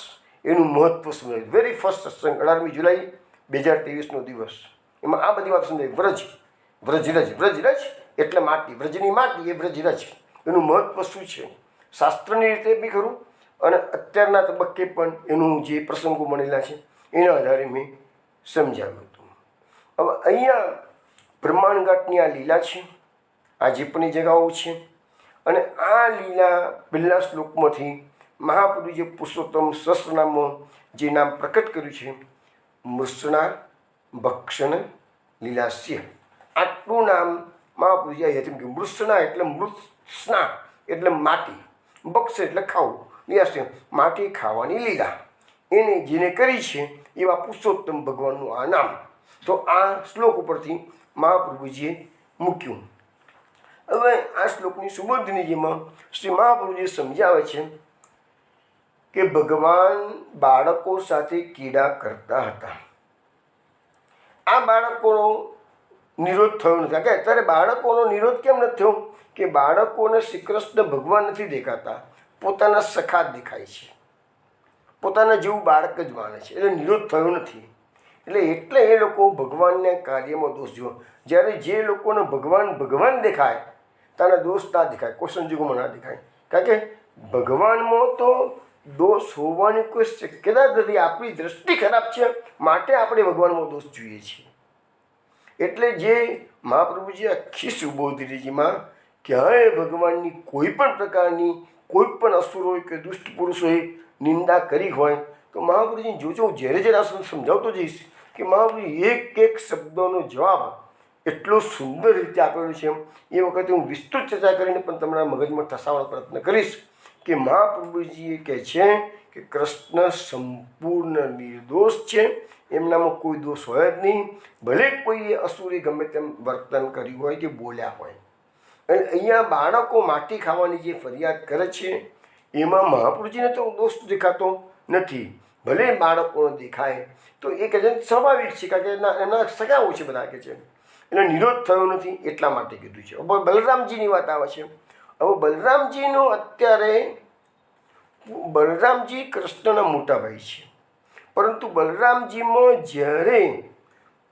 એનું મહત્ત્વ સમજાવ્યું. વેરી ફર્સ્ટ સત્સંગ 18મી જુલાઈ 2023નો દિવસ. એમાં આ બધી વાત સમજાવી. વ્રજરજ એટલે માટી, વ્રજની માટી એ વ્રજરજ. એનું મહત્ત્વ શું છે શાસ્ત્રની રીતે બી ખરું અને અત્યારના તબક્કે પણ એનું જે પ્રસંગો મળેલા છે એના આધારે મેં સમજાવ્યું હતું. હવે અહીંયા બ્રહ્માંડ ઘાટની આ લીલા છે, આજે પણ એ જગાઓ છે. અને આ લીલા પહેલા શ્લોકમાંથી મહાપ્રભુજીએ પુરુષોત્તમ સહસ્રનામમાં જે નામ પ્રકટ કર્યું છે, મૃષણા ભક્ષણ લીલાસ્ય. આટલું નામ મહાપ્રભુજીએ યથમ કહ્યું. મૃષણા એટલે મૃત્સ્ના એટલે માટી, ભક્ષ એટલે ખાવું, લીલાસ્ય માટી ખાવાની લીલા. એને જેને કરી છે એવા પુરુષોત્તમ ભગવાનનું આ નામ. તો આ શ્લોક ઉપરથી મહાપ્રભુજીએ મૂક્યું. હવે આ શ્લોકની સુબોધનીજીમાં શ્રી મહાપ્રભુજી સમજાવે છે કે ભગવાન બાળકો સાથે કીડા કરતા હતા. આ બાળકોનો નિરોધ થયો નથી. કે અત્યારે બાળકોનો નિરોધ કેમ નથી થયો? કે બાળકોને શ્રી કૃષ્ણ ભગવાન નથી દેખાતા, પોતાના સખા જ દેખાય છે, પોતાના જેવું બાળક જ માને છે, એટલે નિરોધ થયો નથી. એટલે એ લોકો ભગવાનના કાર્યમાં દોષ જુઓ. જ્યારે જે લોકોને ભગવાન દેખાય તાના દોષ ના દેખાય, કોઈ સંજોગોમાં ના દેખાય. કારણ કે ભગવાનમાં તો દોષ હોવાની કોઈ શક્યતા જ નથી. આપણી દૃષ્ટિ ખરાબ છે માટે આપણે ભગવાનમાં દોષ જોઈએ છીએ. એટલે જે મહાપ્રભુજી આખી સુબોધનીજીમાં ક્યાંય ભગવાનની કોઈ પણ પ્રકારની કોઈ પણ અસુર હોય કે દુષ્ટ પુરુષોએ નિંદા કરી હોય તો મહાપુરુષજી જોજો હું જ્યારે જ્યારે આ સમજાવતો જઈશ કે મહાપુરુષ એક એક શબ્દોનો જવાબ એટલો સુંદર રીતે આપેલો છે એ વખતે હું વિસ્તૃત ચર્ચા કરીને પણ તમારા મગજમાં ઠસાવવાનો પ્રયત્ન કરીશ કે મહાપ્રભુજીએ કહે છે કે કૃષ્ણ સંપૂર્ણ નિર્દોષ છે, એમનામાં કોઈ દોષ હોય જ નહીં, ભલે કોઈએ અસુરી ગમે તેમ વર્તન કર્યું હોય કે બોલ્યા હોય. અને અહીંયા બાળકો માટી ખાવાની જે ફરિયાદ કરે છે એમાં મહાપુરુષજીને તો દોષ દેખાતો નથી, ભલે બાળકોને દેખાય તો એ કહે છે સ્વાભાવિક છે, કારણ કે એના સગાઓ છે બધા કે છે, એટલે નિરોધ થયો નથી એટલા માટે કીધું છે. હવે બલરામજીની વાત આવે છે. હવે બલરામજીનો અત્યારે બલરામજી કૃષ્ણના મોટા ભાઈ છે, પરંતુ બલરામજીમાં જ્યારે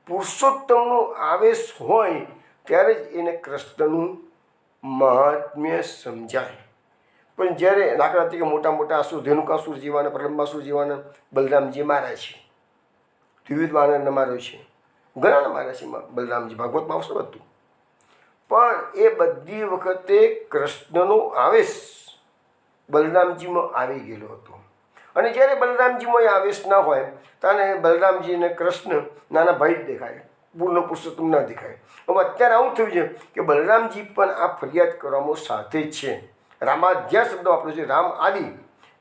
પુરુષોત્તમનો આવેશ હોય ત્યારે જ એને કૃષ્ણનું મહાત્મ્ય સમજાય. પણ જ્યારે દાખલા તરીકે મોટા મોટા અસુર ધેનુકાસુર જેવાના પ્રલંબાસુર જેવાના બલરામજી માર્યા છે, દ્વિવિધ વાનરને માર્યો છે, ઘણાને માર્યા છે બલરામજી, ભાગવતમાં આવશે બધું. પણ એ બધી વખતે કૃષ્ણનો આવેશ બલરામજીમાં આવી ગયેલો હતો. અને જ્યારે બલરામજીમાં એ આવેશ ના હોય ત્યારે બલરામજીને કૃષ્ણ નાના ભાઈ જ દેખાય, પૂર્ણ પુરુષોત્તમ ના દેખાય. હવે અત્યારે આવું થયું છે કે બલરામજી પણ આ ફરિયાદ કરવામાં સાથે જ છે. રામાધ્યા શબ્દ વાપર્યો છે, રામ આદિ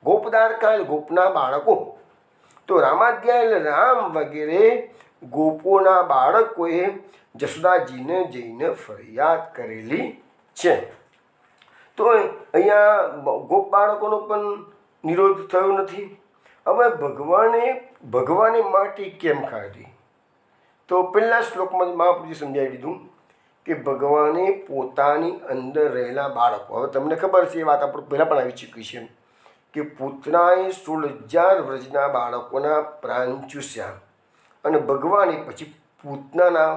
ગોપદારકા એટલે ગોપના બાળકો. તો રામાધ્યા એટલે રામ વગેરે ગોપોના બાળકોએ જશોદાજીને જઈને ફરિયાદ કરેલી છે. તો અહીંયા ગોપ બાળકોનો પણ નિરોધ થયો નથી. હવે ભગવાને માટી કેમ ખાધી? તો પહેલા શ્લોકમાં મહાપુરુષે સમજાવી દીધું કે ભગવાને પોતાની અંદર રહેલા બાળકો, હવે તમને ખબર છે એ વાત આપણે પહેલાં પણ આવી ચૂકી છે કે પૂતનાએ 16,000 વ્રજના બાળકોના પ્રાણ ચૂસ્યા અને ભગવાને પછી પૂતનાના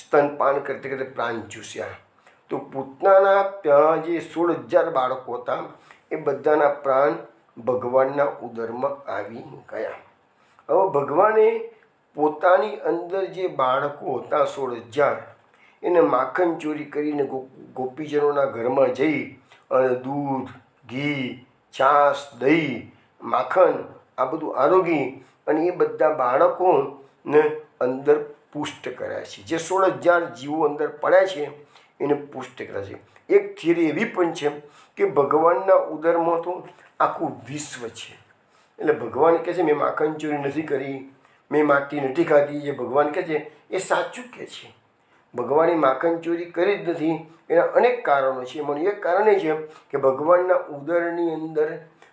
સ્તનપાન કરતે કરતે પ્રાણ ચૂસ્યા. તો પૂતનાના ત્યાં જે 16,000 બાળકો હતા એ બધાના પ્રાણ ભગવાનના ઉદરમાં આવી ગયા. હવે ભગવાને પોતાની અંદર જે બાળકો હતા 16,000 એને માખણ ચોરી કરીને ગોપીજનોના ઘરમાં જઈ અને દૂધ, ઘી, છાશ, દહીં, માખણ આ બધું આરોગી અને એ બધા બાળકોને અંદર પુષ્ટ કર્યા છે. જે 16,000 જીવો અંદર પડ્યા છે એને પુષ્ટ કર્યા છે. એક થિયરી એવી પણ છે કે ભગવાનના ઉદરમાં તો આખું વિશ્વ છે. એટલે ભગવાન કહે છે મેં માખણ ચોરી નથી કરી, મેં માટી નથી ખાધી, જે ભગવાન કહે છે એ સાચું કહે છે. ભગવાને માખણ ચોરી કરી જ નથી. એના અનેક કારણો છે. એમાં એક કારણ એ છે કે ભગવાનના ઉદરની અંદર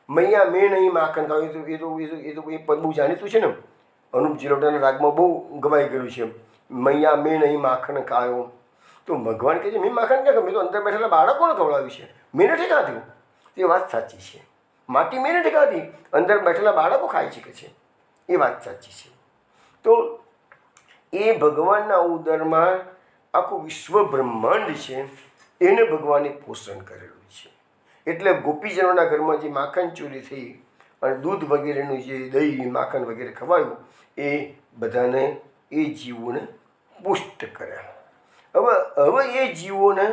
મૈયા મેં નહીં માખણ ખાવ્યું. એ પદ બહુ જાણીતું છે ને, અનુપ જીલોટાના રાગમાં બહુ ગવાઈ ગયું છે, મૈયા મેં નહીં માખણ ખાયો. તો ભગવાન કહે છે મેં માખણ ક્યાં ખાધું, મેં તો અંદર બેઠેલા બાળકોને ખવડાવ્યું છે, મેં નથી ખાધું. એ વાત સાચી છે. માટી મેં નથી ખાધી, અંદર બેઠેલા બાળકો ખાઈ શકે છે, એ વાત સાચી છે. તો એ ભગવાનના ઉદરમાં આખું વિશ્વ બ્રહ્માંડ છે, એને ભગવાને પોષણ કરેલું છે. એટલે ગોપીજનોના ઘરમાં જે માખણ ચોરી થઈ અને દૂધ વગેરેનું જે દહીં માખણ વગેરે ખવાયું એ બધાને એ જીવોને પુષ્ટ કર્યા. હવે એ જીવોને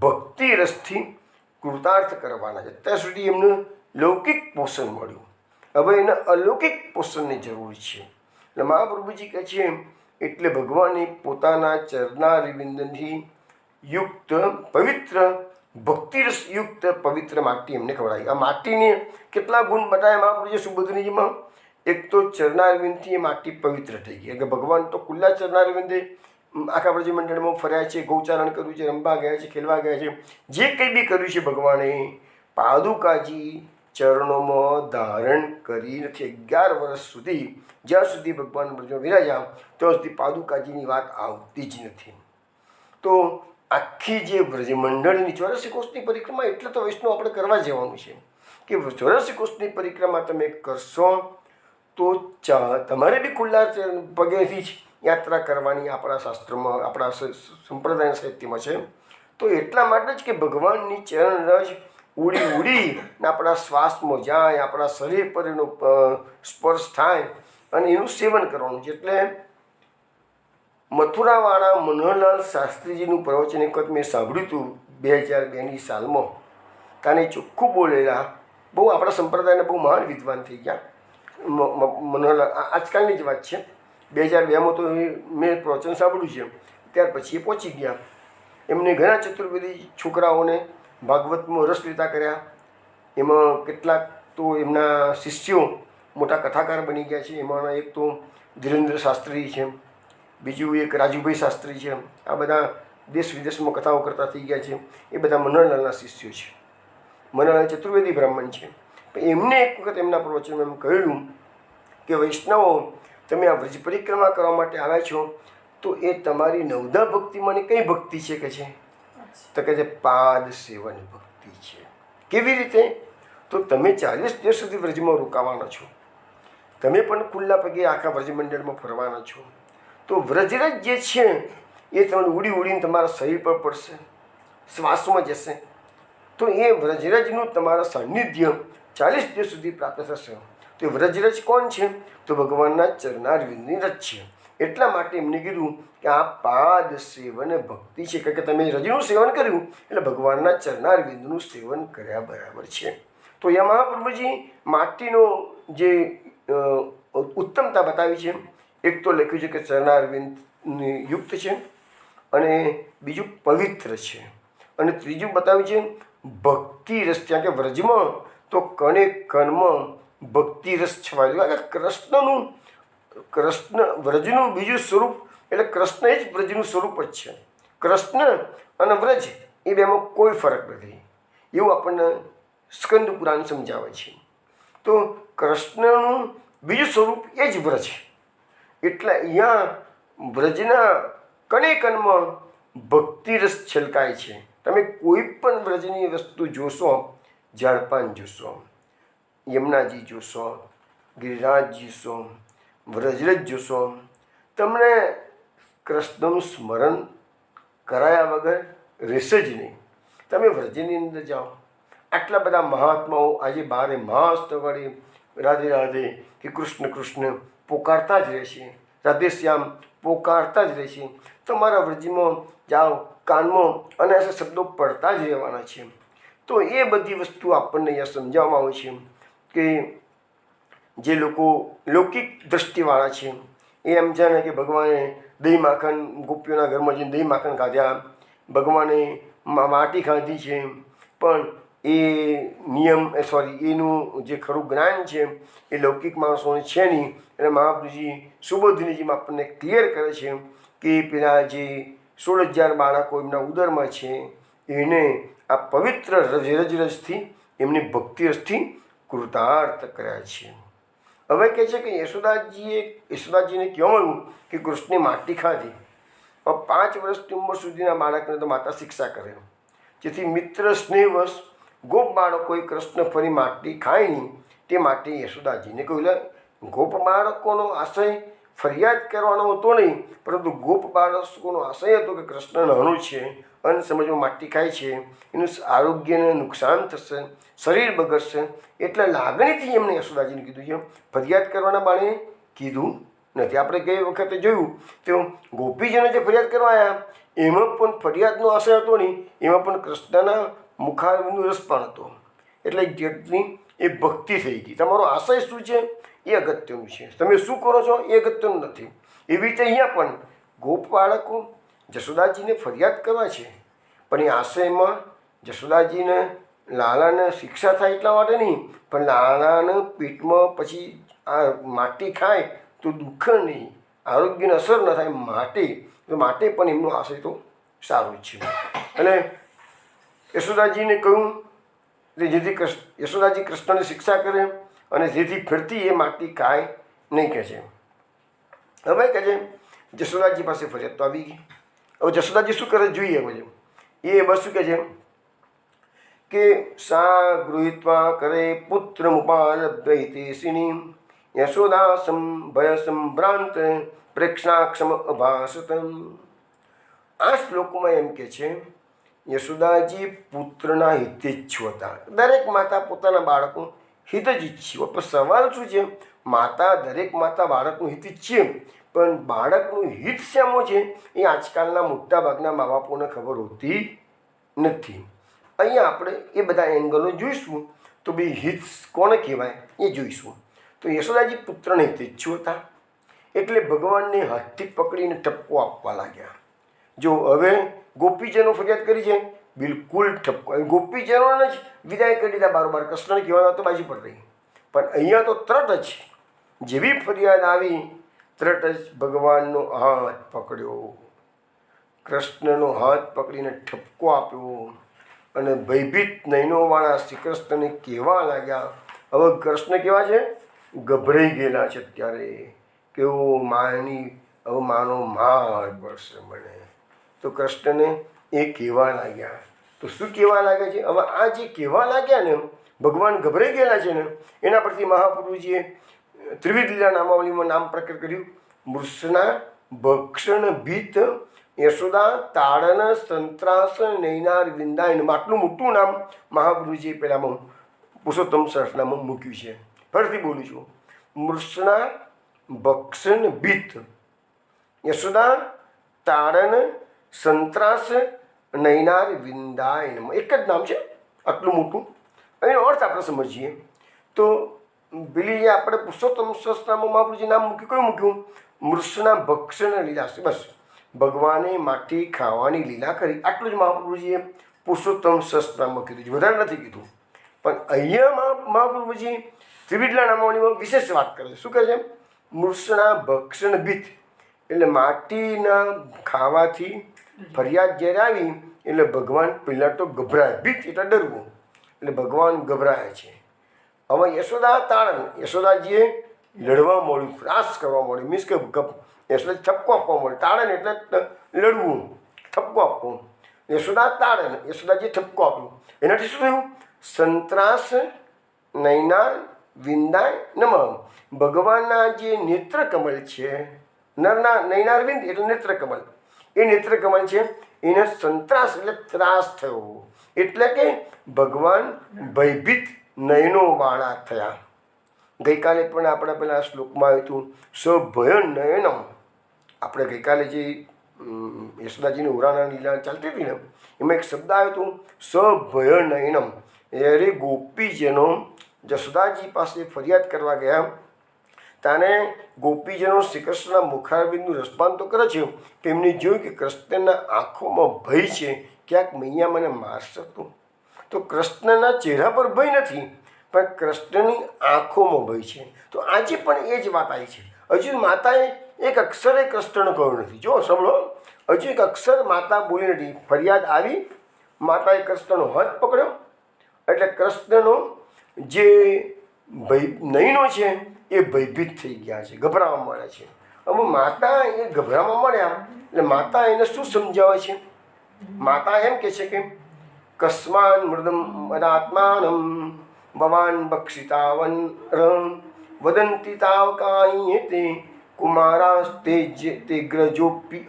ભક્તિ રસથી કૃતાર્થ કરવાના છે. ત્યાં સુધી એમને લૌકિક પોષણ મળ્યું, હવે એને અલૌકિક પોષણની જરૂર છે. એટલે મહાપ્રભુજી કહે છે એટલે ભગવાને પોતાના ચરણારવિંદથી યુક્ત પવિત્ર ભક્તિરસયુક્ત પવિત્ર માટી એમને ખવડાવી. આ માટીને કેટલા ગુણ બતાવ્યા મહાપ્રભુજી સુબોધનીજીમાં. એક તો ચરણારવિંદથી એ માટી પવિત્ર થઈ ગઈ, કે ભગવાન તો ખુલ્લા ચરણારવિંદે આખા બ્રજ મંડળમાં ફર્યા છે, ગૌચારણ કર્યું છે, રમવા ગયા છે, ખેલવા ગયા છે, જે કંઈ બી કર્યું છે ભગવાને પાદુકાજી ચરણોમાં ધારણ કરી નથી. 11 વર્ષ સુધી જ્યાં સુધી ભગવાન બ્રજમાં વિરાજ્યા ત્યાં સુધી પાદુકાજીની વાત આવતી જ નથી. તો આખી જે બ્રજમંડળની 84 કોષની પરિક્રમા એટલે તો વૈષ્ણવ આપણે કરવા જવાનું છે કે 84 કોષની પરિક્રમા તમે કરશો તો તમારે બી ખુલ્લા પગેથી જ યાત્રા કરવાની આપણા શાસ્ત્રોમાં, આપણા સંપ્રદાય સાહિત્યમાં છે. તો એટલા માટે જ કે ભગવાનની ચરણ રજ ઉડી ને આપણા શ્વાસમાં જાય, આપણા શરીર પર એનો સ્પર્શ થાય અને એનું સેવન કરવાનું છે. એટલે મથુરાવાળા મનોહરલાલ શાસ્ત્રીજીનું પ્રવચન એક વખત મેં સાંભળ્યું હતું 2002ની સાલમાં કાને ચોખ્ખું બોલેલા બહુ આપણા સંપ્રદાયના બહુ મહાન વિદ્વાન થઈ ગયા. મનોહરલાલ આજકાલની જ વાત છે. 2002માં તો મેં પ્રવચન સાંભળ્યું છે, ત્યાર પછી એ પહોંચી ગયા. એમને ઘણા ચતુર્વેદી છોકરાઓને ભાગવતમાં રસ લેતા કર્યા. એમાં કેટલાક તો એમના શિષ્યો મોટા કથાકાર બની ગયા છે. એમાંના એક તો ધીરેન્દ્ર શાસ્ત્રી છે, બીજું એક રાજુભાઈ શાસ્ત્રી છે. આ બધા દેશ વિદેશમાં કથાઓ કરતા થઈ ગયા છે. એ બધા મનોહરલાલના શિષ્યો છે. મનોહરલાલ ચતુર્વેદી બ્રાહ્મણ છે. એમને એક વખત એમના પ્રવચનમાં એમ કહ્યું કે વૈષ્ણવો, તમે આ વ્રજ પરિક્રમા કરવા માટે આવ્યા છો તો એ તમારી નવદા ભક્તિમાંની કઈ ભક્તિ છે કે છે? તો કહે છે પાદ સેવન ભક્તિ છે. કેવી રીતે? તો તમે 40 દિવસ સુધી વ્રજમાં રોકાવાના છો, તમે પણ ખુલ્લા પગે આખા વ્રજમંડળમાં ફરવાના છો. તો વ્રજરજ જે છે એ તમને ઉડી ઉડીને તમારા શરીર પર પડશે, શ્વાસમાં જશે. તો એ વ્રજરજનું તમારા સાનિધ્ય 40 દિવસ સુધી પ્રાપ્ત થશે. તો વ્રજરજ કોણ છે? તો ભગવાનના ચરણારવિંદની રજ છે. એટલા માટે એમને કીધું કે આ પાદ સેવન ભક્તિ છે, કારણ કે તમે રજનું સેવન કર્યું એટલે ભગવાનના ચરણારવિંદનું સેવન કર્યા બરાબર છે. તો એ મહાપ્રભુજી માટીનો જે ઉત્તમતા બતાવી છે, એક તો લખ્યું છે કે ચરણારવિંદ યુક્ત છે, અને બીજું પવિત્ર છે, અને ત્રીજું બતાવ્યું છે ભક્તિ રસ. ત્યાં કે વ્રજમાં તો કણે કણમાં ભક્તિ રસ છવાયેલું. એટલે કૃષ્ણ વ્રજનું બીજું સ્વરૂપ એટલે કૃષ્ણ જ વ્રજનું સ્વરૂપ જ છે. કૃષ્ણ અને વ્રજ એ બેમાં કોઈ ફરક નથી, એવું આપણને સ્કંદ પુરાણ સમજાવે છે. તો કૃષ્ણનું બીજું સ્વરૂપ એ જ વ્રજ. એટલે અહીંયા વ્રજના કણે કણમાં ભક્તિરસ છલકાય છે. તમે કોઈ પણ વ્રજની વસ્તુ જોશો, ઝાડપાન જોશો, યમુનાજી જોશો, ગિરિરાજ જોશો, વ્રજરજ જોશો, તમને કૃષ્ણનું સ્મરણ કરાયા વગર રહેશે જ નહીં. તમે વ્રજની અંદર જાઓ, આટલા બધા મહાત્માઓ આજે 12 માસ વડે રાધે રાધે કે કૃષ્ણ કૃષ્ણ પોકારતા જ રહેશે, રાધે શ્યામ પોકારતા જ રહેશે. તમારા વ્રજમાં જાઓ, કાનમાં અને શબ્દો પડતા જ રહેવાના છે. તો એ બધી વસ્તુ આપણને અહીંયા સમજાવવામાં આવે છે કે જે લોકો લૌકિક દૃષ્ટિવાળા છે એ એમ જાણે કે ભગવાને દહીં માખણ ગોપીઓના ઘરમાં જઈને દહીં માખણ ખાધ્યા, ભગવાને માટી ખાધી છે, પણ એ એનું જે ખરું જ્ઞાન છે એ લૌકિક માણસોને છે નહીં. એટલે મહાપ્રભુજી સુબોધનીજીમાં આપણને ક્લિયર કરે છે કે પેલા જે 16,000 બાળકો એમના ઉદરમાં છે એને આ પવિત્ર રજથી એમની ભક્તિરસથી કૃતાર્થ કર્યા છે. હવે કહે છે કે યશોદાજીને કહેવાનું કે કૃષ્ણે માટી ખાધી. 5 વર્ષની ઉંમર સુધીના બાળકને તો માતા શિક્ષા કરે, જેથી મિત્ર સ્નેહવશ ગોપ બાળકોએ કૃષ્ણ ફરી માટી ખાય નહીં તે માટે યશોદાજીને કહ્યું. ગોપ બાળકોનો આશય ફરિયાદ કરવાનો હતો નહીં, પરંતુ ગોપ બાળકોનો આશય હતો કે કૃષ્ણ નાનું છે અને સમજમાં માટી ખાય છે, એનું આરોગ્યને નુકસાન થશે, શરીર બગડશે. એટલે લાગણીથી એમને યશોદાજીને કીધું છે, ફરિયાદ કરવાના બાળે કીધું નથી. આપણે ગઈ વખતે જોયું તો ગોપીજનો જે ફરિયાદ કરવા આવ્યા એમાં પણ ફરિયાદનો આશય હતો નહીં, એમાં પણ કૃષ્ણના મુખારવિંદનો રસ પણ હતો. એટલે જેટલી એ ભક્તિ થઈ ગઈ. તમારો આશય શું છે એ અગત્યનું છે, તમે શું કરો છો એ અગત્યનું નથી. એવી રીતે અહીંયા પણ ગોપ બાળકો જશોદાજીને ફરિયાદ કરવા છે, પણ એ આશયમાં જશોદાજીને લાલાને શિક્ષા થાય એટલા માટે નહીં, પણ લાલાને પેટમાં પછી આ માટી ખાય તો દુઃખ નહીં, આરોગ્યને અસર ન થાય માટે પણ એમનો આશય તો સારો જ છે. અને યશોદાજીને કહ્યું જેથી યશોદાજી કૃષ્ણને શિક્ષા કરે અને જેથી ફરતી એ માટી ખાય નહીં કહે છે. હવે કહે છે જશોદાજી પાસે ફરિયાદ તો આવી ગઈ. હવે જશોદાજી શું કરે જોઈએ. હવે એ બસ શું કહે છે કે સા ગૃહિત્વા કરે પુત્ર મુપાલબ્ધૈતેશિની યશોદાસમ ભય સંભ્રાંત પ્રેક્ષાક્ષમ અભાસતમ. આ શ્લોકમાં એમ કે છે યશોદાજી પુત્રના હિતેચ્છુ હતા. દરેક માતા પોતાના બાળકનું હિત જ ઈચ્છ્યું. પણ સવાલ શું છે, દરેક માતા બાળકનું હિત ઈચ્છે, પણ બાળકનું હિત શામાં છે એ આજકાલના મોટા ભાગના મા બાપોને ખબર હોતી નથી. અહીંયા આપણે એ બધા એંગલો જોઈશું. તો બે હિત કોને કહેવાય એ જોઈશું. તો યશોદાજી પુત્રને હિતેચ્છુ હતા એટલે ભગવાનને હાથથી પકડીને ઠપકો આપવા લાગ્યા. જો હવે ગોપીજનો ફરિયાદ કરી છે, બિલકુલ ઠપકો. ગોપીજનોને જ વિદાય કરી દીધા બારોબાર. કૃષ્ણને કહેવા તો બાજી પડ રહી. પણ અહીંયા તો તરત જ જેવી ફરિયાદ આવી તરત જ ભગવાનનો હાથ પકડ્યો, કૃષ્ણનો હાથ પકડીને ઠપકો આપ્યો અને ભયભીત નયનોવાળા શ્રી કૃષ્ણને કહેવા લાગ્યા. હવે કૃષ્ણ કેવા છે? ગભરાઈ ગયેલા છે અત્યારે. કેવું માની હવે માનો માર પડશે મને. તો કૃષ્ણને એ કહેવા લાગ્યા. તો શું કહેવા લાગ્યા છે? હવે આ જે કહેવા લાગ્યા ને, ભગવાન ગભરાઈ ગયેલા છે ને, એના પરથી મહાપ્રભુજીએ ત્રિવિધ લીલા નામાવલીમાં નામ પ્રકટ કર્યું. મૃષના ભક્ષણ ભીત યશોદા તાડન સંત્રાસ નૈનાર વિંદાયન. આટલું મોટું નામ મહાપ્રભુજીએ પહેલાંમાં પુરુષોત્તમ સહસ્રનામમાં મૂક્યું છે. ફરીથી બોલું છું. મૃષના ભક્ષણ ભીત યશોદા તાડન સંત્રાસ નૈનાર વિંદાયન. એક જ નામ છે આટલું મોટું. એનો અર્થ આપણે સમજીએ તો પેલી જે આપણે પુરુષોત્તમ સહસ્રનામમાં મહાપ્રભુજી નામ મૂક્યું, કયું મૂક્યું? મૃષના ભક્ષણ લીલા છે. બસ ભગવાને માટી ખાવાની લીલા કરી, આટલું જ મહાપ્રભુજીએ પુરુષોત્તમ સહસ્રનામમાં કીધું છે, વધારે નથી કીધું. પણ અહીંયા મહાપ્રભુજી ત્રિવિધલા નામાવલીમાં વિશેષ વાત કરે છે. શું કહે છે? મૃષના ભક્ષણ ભીત એટલે માટીના ખાવાથી ફરિયાદ જ્યારે આવી એટલે ભગવાન પહેલાં તો ગભરાય. ભીત એટલે ડરવું, એટલે ભગવાન ગભરાય છે. હવે યશોદા તાળન, યશોદાજીએ લડવા મળ્યું, ત્રાસ કરવા મળ્યું. મીન્સ કે યશોદાજી ઠપકો આપવા મળ્યું. તાળન એટલે લડવું, ઠપકો આપવો. યશોદા તાળન, યશોદાજીએ ઠપકો આપ્યો. એનાથી શું થયું? સંત્રાસ નૈનાર વિંદાય નમઃ. ભગવાનના જે નેત્રકમળ છે, નરના નૈનાર વિંદ એટલે નેત્રકમળ, એ નેત્રકમળ છે એને સંત્રાસ એટલે ત્રાસ થયો. એટલે કે ભગવાન ભયભીત નયનોવાળા થયા. ગઈકાલે પણ આપણે પેલા શ્લોકમાં આવ્યું હતું સભય નયનમ. આપણે ગઈકાલે જે યશોદાજીની ઉરાના લીલા ચાલતી હતી ને, એમાં એક શબ્દ આવ્યો હતું સભય નયનમ. અરે ગોપીજનો જશોદાજી પાસે ફરિયાદ કરવા ગયા, તાને ગોપીજનો શ્રી કૃષ્ણના મુખારબિંદનું રસપાન તો કરે છે. તેમને જોયું કે કૃષ્ણના આંખોમાં ભય છે, ક્યાંક મૈયા મને મારશે તો કૃષ્ણના ચહેરા પર ભય નથી, પણ કૃષ્ણની આંખોમાં ભય છે. તો આજે પણ એ જ વાત આવી છે. હજુ માતાએ એક અક્ષરે કૃષ્ણને કહ્યું નથી. જો સાંભળો, હજુ એક અક્ષર માતા બોલી નથી. ફરિયાદ આવી, માતાએ કૃષ્ણનો હાથ પકડ્યો એટલે કૃષ્ણનો જે નયનો છે એ ભયભીત થઈ ગયા છે, ગભરાવા મળે છે. હવે માતા એ ગભરાવા મળ્યા એટલે માતા એને શું સમજાવે છે? માતા એમ કહે છે કે કસ્માન મૃદમ અદાત્માનમ ભવાન બક્ષિતાવન વદંતી તાવકાય તે કુમારાસ્તે ગ્રજોપી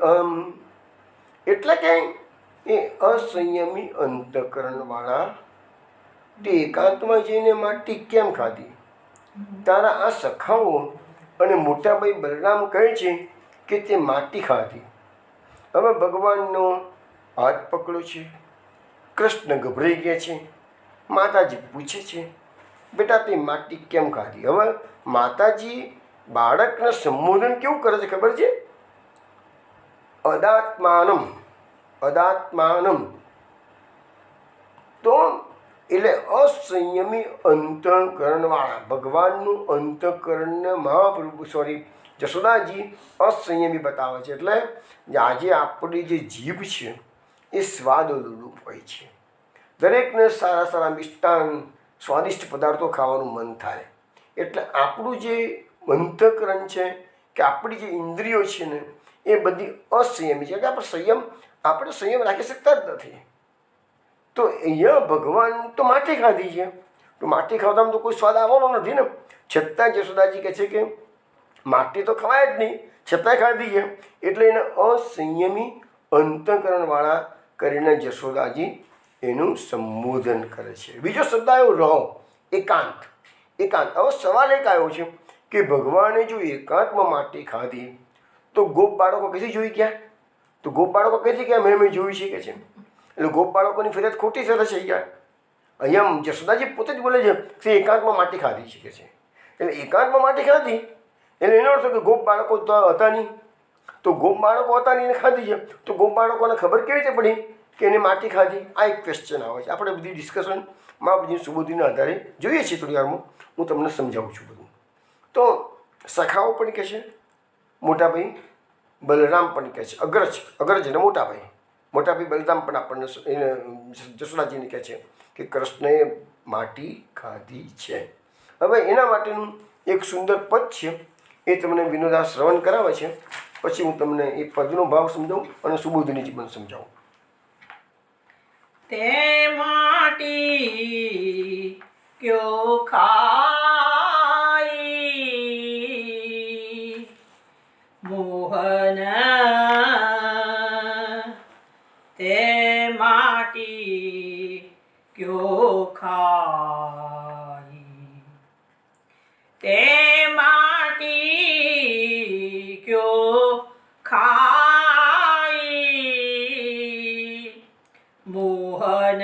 એટલે કે એ અસંયમી અંતકરણવાળા તે એકાંતમાં જઈને માટી કેમ ખાધી? તારા આ સખાઓ અને મોટાભાઈ બલરામ કહે છે કે તે માટી ખાધી. હવે ભગવાનનો હાથ પકડ્યો છે, કૃષ્ણ ગભરાઈ ગયા છે. માતાજી પૂછે છે બેટા તે માટી કેમ ખાધી? હવે માતાજી બાળકને સંબોધન કેવું કરે છે ખબર છે? અદાત્માનમ, અદાત્માનમ. તો એટલે અસંયમી અંતઃકરણવાળા. ભગવાનનું અંતઃકરણ મહાપ્રભુ જશોદાજી અસંયમી બતાવે છે. એટલે આજે આપણી જે જીભ છે એ સ્વાદરૂપ હોય છે. દરેકને સારા સારા મિષ્ટાન સ્વાદિષ્ટ પદાર્થો ખાવાનું મન થાય. એટલે આપણું જે અંતઃકરણ છે કે આપણી જે ઇન્દ્રિયો છે ને એ બધી અસંયમી છે. કે આપણે સંયમ રાખી શકતા જ નથી. તો અહીંયા ભગવાન તો માટી ખાધી છે, તો માટી ખાવામાં તો કોઈ સ્વાદ આવવાનો નથી ને. છતાં જશોદાજી કહે છે કે માટી તો ખવાય જ નહીં, છતાંય ખાધી છે. એટલે એને અસંયમી અંતઃકરણવાળા કરીને જશોદાજી એનું સંબોધન કરે છે. બીજો શબ્દ આવ્યો રહો, એકાંત. એકાંત. હવે સવાલ એક આવ્યો છે કે ભગવાને જો એકાંતમાં માટી ખાધી તો ગોપ બાળકો કઈથી જોઈ ગયા? તો ગોપ બાળકો કઈથી ગયા મેં જોઈ છે કે છે? એટલે ગોપ બાળકોની ફરિયાદ ખોટી સરસ થઈ જાય. અહીંયા જશોદાજી પોતે જ બોલે છે કે એકાંતમાં માટી ખાધી છે કે છે. એટલે એકાંતમાં માટી ખાધી એટલે એનો અર્થ કે ગોપ બાળકો તો હતા નહીં. તો ગોપ બાળકો હતા નહીં એને ખાધી છે, તો ગોપ બાળકોને ખબર કેવી રીતે પડી કે એને માટી ખાધી? આ એક ક્વેશ્ચન આવે છે. આપણે બધી ડિસ્કશનમાં પછી સુબોધીના આધારે જોઈએ છીએ. થોડી વારમાં હું તમને સમજાવું છું બધું. તો સખાઓ પણ કહે છે, મોટા ભાઈ બલરામ પણ કહે છે, અગ્રજ એટલે મોટા ભાઈ બલરામ પણ આપણને જશોદાજીને કહે છે કે કૃષ્ણએ માટી ખાધી છે. હવે એના માટેનું એક સુંદર પદ છે, એ તમને વિનોદા શ્રવણ કરાવે છે. પછી હું તમને એ પદનો ભાવ સમજાવું અને સુબોધનીજી પણ સમજાવું. તે માટી ક્યો ખાઈ મોહન, તે માટી ક્યો ખાઈ, તે માટી ક્યો ખાઈ મોહન,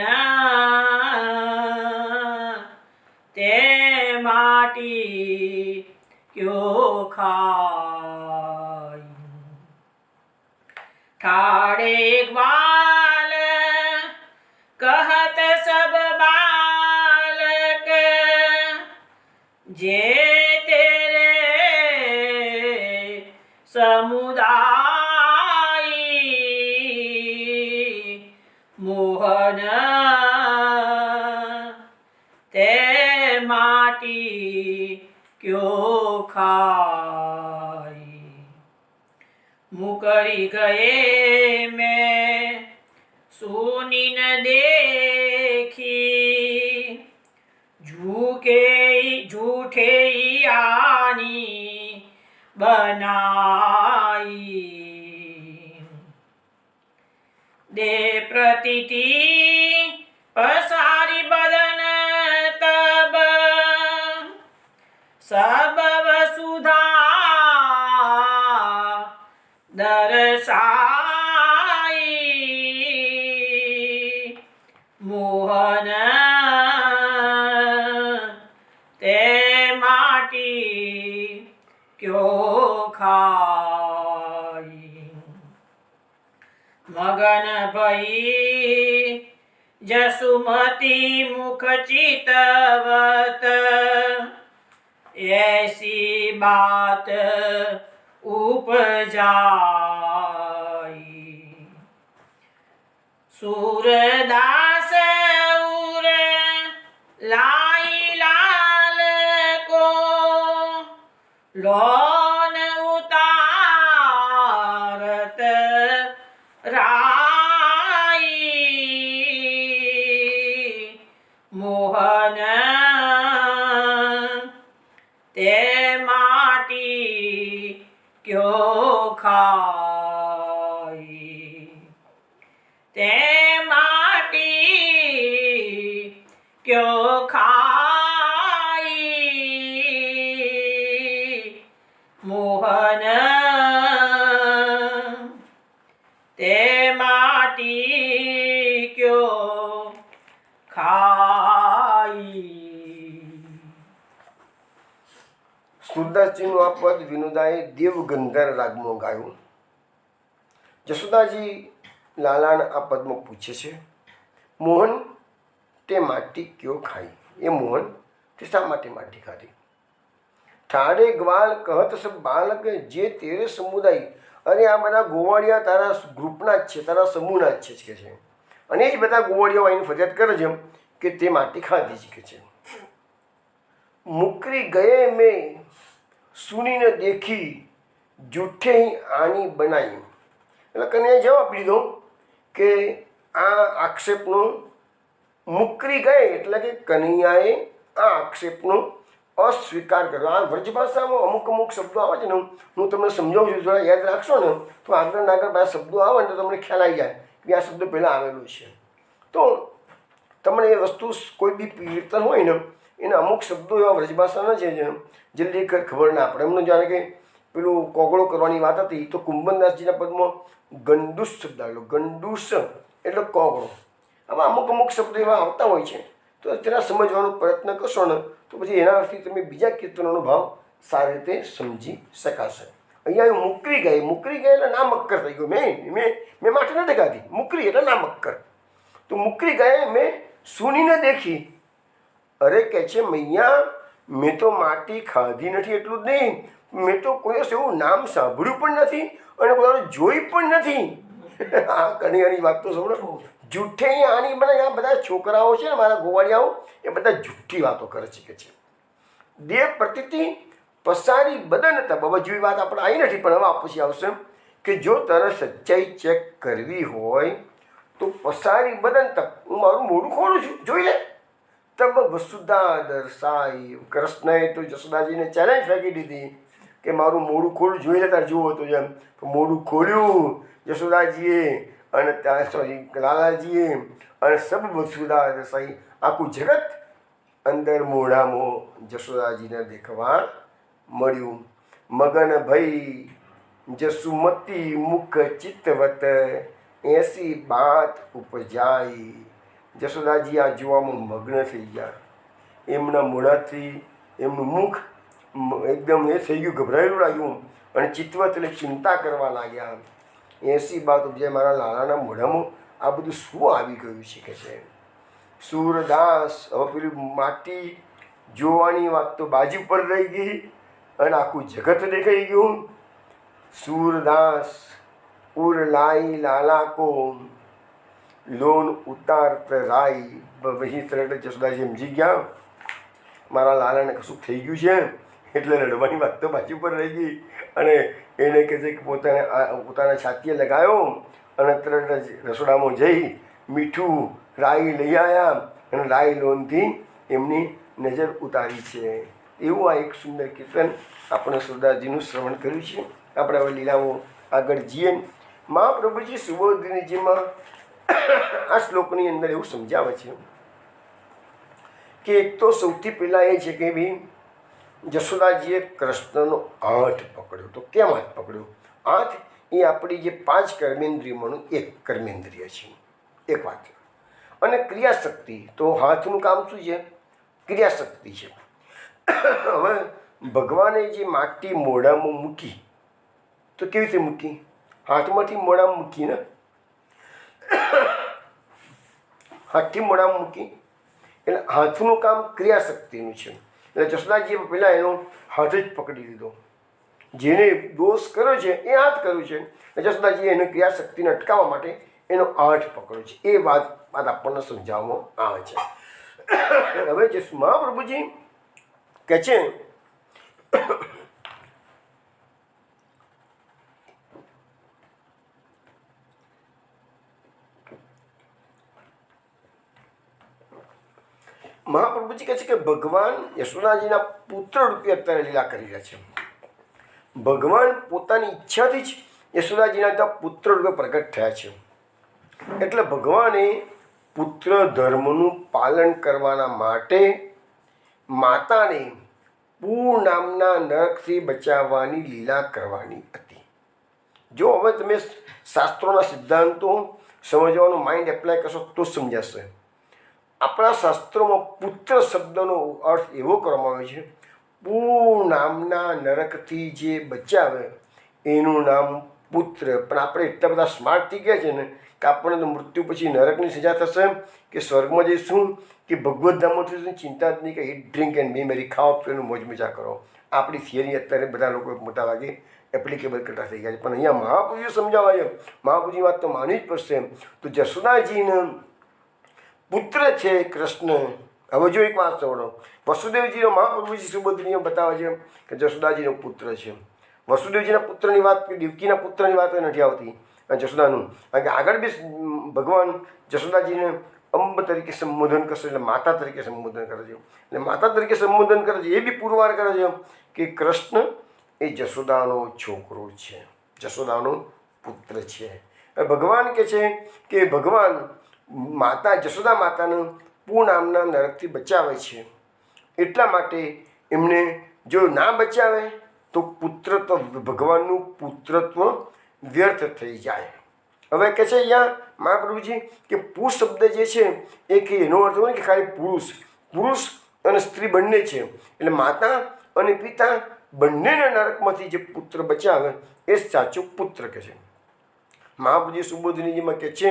તે માટી ક્યો ખાઈ. ठाड़े ग्वाल कहत सब बालक, जे तेरे समुदाय मोहन, ते माटी क्यों खाई. मुकरी गए मैं सुनी न देखी, झूठे आनी बनाई. दे प्रतीति पसारी बदन तब, सब वसुधा दर्शाई. मोहन, ते माटी क्यों खाई. मगन भई जसुमती मुख चितवत, ऐसी बात उपजाई. सूरदास उर लाई लाल को, लोन उतारत राई. मोहन, ते माटी क्यों खाई, ते माटी क्यों खाई. मोहन, ते माटी क्यों खाई. સુરદાસજીનું આ પદ વિનોદાએ દેવગંધર રાગમાં ગાયું. જશોદાજી લાલાને આ પદમાં પૂછે છે, મોહન તે માટી ક્યો ખાઈ? એ મોહન તે શા માટે માટી ખાધી? ઠાડે ગ્વાલ કહત સબ બાલક, જે તેરે સમુદાય. અને આ બધા ગોવાળિયા તારા ગ્રુપના જ છે, તારા સમૂહના જ છે કે છે. અને એ જ બધા ગોવાળિયાઓ આવીને ફરિયાદ કરે છે કે તે માટી ખાધી છે કે છે. મુકરી ગયે મેં સુની ન દેખી, જૂઠે હી આની બનાવી. એટલે કન્યાએ જવાબ લીધો કે આ આક્ષેપનો મુકરી ગયે એટલે કે કનૈયાએ આ આક્ષેપનો અસ્વીકાર કર્યો. આ વ્રજ ભાષામાં અમુક અમુક શબ્દો આવે છે ને, હું તમને સમજાવું છું, થોડા યાદ રાખશો ને તો આગળ આગળ બધા શબ્દો આવે ને તો તમને ખ્યાલ આવી જાય કે આ શબ્દ પહેલાં આવેલો છે. તો તમને એ વસ્તુ કોઈ બી કીર્તન હોય ને એના અમુક શબ્દો એવા વ્રજભાષાના છે જલ્દી ખબર ના પડે. એમને જાણે કે પેલું કોગળો કરવાની વાત હતી તો કુંભનદાસજીના પદમાં ગંડુસ શબ્દ આવેલો. ગંડુસ એટલે કોગળો. આવા અમુક શબ્દો એવા આવતા હોય છે, તો તેના સમજવાનો પ્રયત્ન કરશો ને તો પછી એનાથી તમે બીજા કીર્તનોનો ભાવ સારી રીતે સમજી શકાશે. અહીંયા મુકરી ગઈ એટલે ના મક્કર થઈ ગયું. મેં માટી નથી ખાધી, મુકરી એટલે ના મક્કર. તો મુકરી ગયે મેં સુનીને દેખી. અરે કહે છે મૈયા, મેં તો માટી ખાધી નથી એટલું જ નહીં, મેં તો કોઈ દિવસ એવું નામ સાંભળ્યું પણ નથી અને કોઈ જોઈ પણ નથી. આ ઘણી વાત તો સાંભળો. જૂઠે આની બધા બધા છોકરાઓ છે ને મારા ગોવાળિયાઓ, એ બધા જૂઠી વાતો કરે છે કે છે દેવ પ્રતિતિ પસારી બદન તપ. હવે જેવી વાત આપણે આવી નથી, પણ હવે પછી આવશે કે જો તારે સચ્ચાઈ ચેક કરવી હોય તો પસારી બદન તપ. હું મારું મોઢું ખોલું છું, જોઈ લે. તબ વસુધા દર્શાઈ. કૃષ્ણએ તો જશોદાજીને ચેલેન્જ ફેંકી દીધી કે મારું મોઢું ખોલું, જોઈ લે તારે જુઓ તો જેમ. મોઢું ખોલ્યું જશોદાજીએ અને ત્યાં સોરી લાલાજીએ, અને સબ વસુધા દર્શાઈ. આખું જગત અંદર મોઢામાં જશોદાજીને દેખવા મળ્યું. મગન ભઈ જસુમતી મુખ ચિત્તવત, એસી બાત ઉપજાઈ. જશોદાજી આ જોવામાં મગ્ન થઈ ગયા. એમના મોઢાથી એમનું મુખ એકદમ એ થઈ ગયું, ગભરાયેલું લાગ્યું, અને ચિત્તવત એટલે ચિંતા કરવા લાગ્યા. એસી બાત ઉપજાય, મારા લાલાના મોઢામાં આ બધું શું આવી ગયું છે કે છે. સૂરદાસ. હવે પેલી માટી જોવાની વાત તો બાજુ પર રહી ગઈ અને આખું જગત દેખાઈ ગયું. સૂરદાસ ઉરલાઈ લાલા કો લોન ઉતારત રાઈ. પછી તરત જશોદાજી સમજી ગયા મારા લાલાને કશું થઈ ગયું છે, એટલે લડવાની વાત તો બાજુ પર રહી ગઈ. અને એને કહે છે કે પોતાના છાતીએ લગાવ્યો અને તરત રસોડામાં જઈ મીઠું રાઈ લઈ આવ્યા અને રાઈ લોનથી એમની નજર ઉતારી છે. એવું આ એક સુંદર કીર્તન આપણે સરદારજીનું શ્રવણ કર્યું છે. આપણે હવે લીલાઓ આગળ જઈએ. મહાપ્રભુજી સુબોધનીજીમાં આ શ્લોકની અંદર એવું સમજાવે છે કે એક તો સૌથી પહેલાં એ છે કે ભાઈ જશોદાજીએ કૃષ્ણનો હાથ પકડ્યો. તો કેમ હાથ પકડ્યો? હાથ એ આપણી જે 5 કર્મેન્દ્રિયમાંનું એક કર્મેન્દ્રિય છે, એક વાત. અને ક્રિયાશક્તિ, તો હાથનું કામ શું છે? ક્રિયાશક્તિ છે. હવે ભગવાને જે માટી મોઢામાં મૂકી તો કેવી રીતે મૂકી? હાથમાંથી મોઢામાં મૂકી ને, હાથથી મોઢામાં મૂકી. એટલે હાથનું કામ ક્રિયાશક્તિનું છે. એટલે જશોદાજીએ પહેલાં એનો હાથ જ પકડી લીધો. જેને દોષ કર્યો છે એ હાથ કર્યો છે. જશોદાજીએ એને ક્રિયાશક્તિને અટકાવવા માટે એનો હાથ પકડ્યો છે. એ વાત આપણને સમજાવવામાં આવે છે. હવે જે મહાપ્રભુજી કહે છે મહાપ્રભુજી કહે છે કે ભગવાન યશોદાજીના પુત્ર રૂપે અત્યારે લીલા કરી રહ્યા છે. ભગવાન પોતાની ઈચ્છાથી જ યશોદાજીના ત્યાં પુત્ર રૂપે પ્રગટ થયા છે. એટલે ભગવાને પુત્ર ધર્મનું પાલન કરવાના માટે માતાને પૂર નામના નરકથી બચાવવાની લીલા કરવાની હતી. જો હવે તમે શાસ્ત્રોના સિદ્ધાંતો સમજવાનું માઇન્ડ એપ્લાય કરશો તો સમજાશે. આપણા શાસ્ત્રોમાં પુત્ર શબ્દનો અર્થ એવો કરવામાં આવે છે, પૂર નામના નરકથી જે બચાવે એનું નામ પુત્ર. પણ આપણે એટલા બધા સ્માર્ટ થઈ ગયા છે ને કે આપણને તો મૃત્યુ પછી નરકની સજા થશે કે સ્વર્ગમાં જઈશું કે ભગવત ધામમાં થઈશું, ચિંતા જ નહીં. કે ઈટ ડ્રિંક એન્ડ બી મેરી, ખાઓ પીવાનું મોજ મજા કરો. આપણી થિયરી અત્યારે બધા લોકો મોટા ભાગે એપ્લિકેબલ કરતા થઈ ગયા છે. પણ અહીંયા મહાપુરુષો સમજાવવા છે, મહાપુરુષની વાત તો માનવી જ પડશે. તો જશોદાજીને પુત્ર છે કૃષ્ણ. હવે જો એક વાત સાંભળો, વસુદેવજીનો મહાપ્રભુજી સુબોધનીય બતાવે છે કે જશોદાજીનો પુત્ર છે. વસુદેવજીના પુત્રની વાત કે દેવકીના પુત્રની વાત નથી આવતી અને જશોદાનું. કારણ કે આગળ બી ભગવાન જશોદાજીને અંબ તરીકે સંબોધન કરશે, એટલે માતા તરીકે સંબોધન કરે છે. એટલે માતા તરીકે સંબોધન કરે છે એ બી પુરવાર કરે છે કે કૃષ્ણ એ જશોદાનો છોકરો છે, જશોદાનો પુત્ર છે. ભગવાન કહે છે કે ભગવાન માતા જશોદા માતાને પૂ નામના નરકથી બચાવે છે. એટલા માટે એમને જો ના બચાવે તો પુત્ર તો ભગવાનનું પુત્રત્વ વ્યર્થ થઈ જાય. હવે કહે છે અહીંયા મહાપ્રભુજી કે પુરુષ શબ્દ જે છે એ કે એનો અર્થ હોય કે ખાલી પુરુષ અને સ્ત્રી બંને છે, એટલે માતા અને પિતા બંનેના નરકમાંથી જે પુત્ર બચાવે એ સાચો પુત્ર કહે છે. મહાપ્રભુજી સુબોધનીજીમાં કહે છે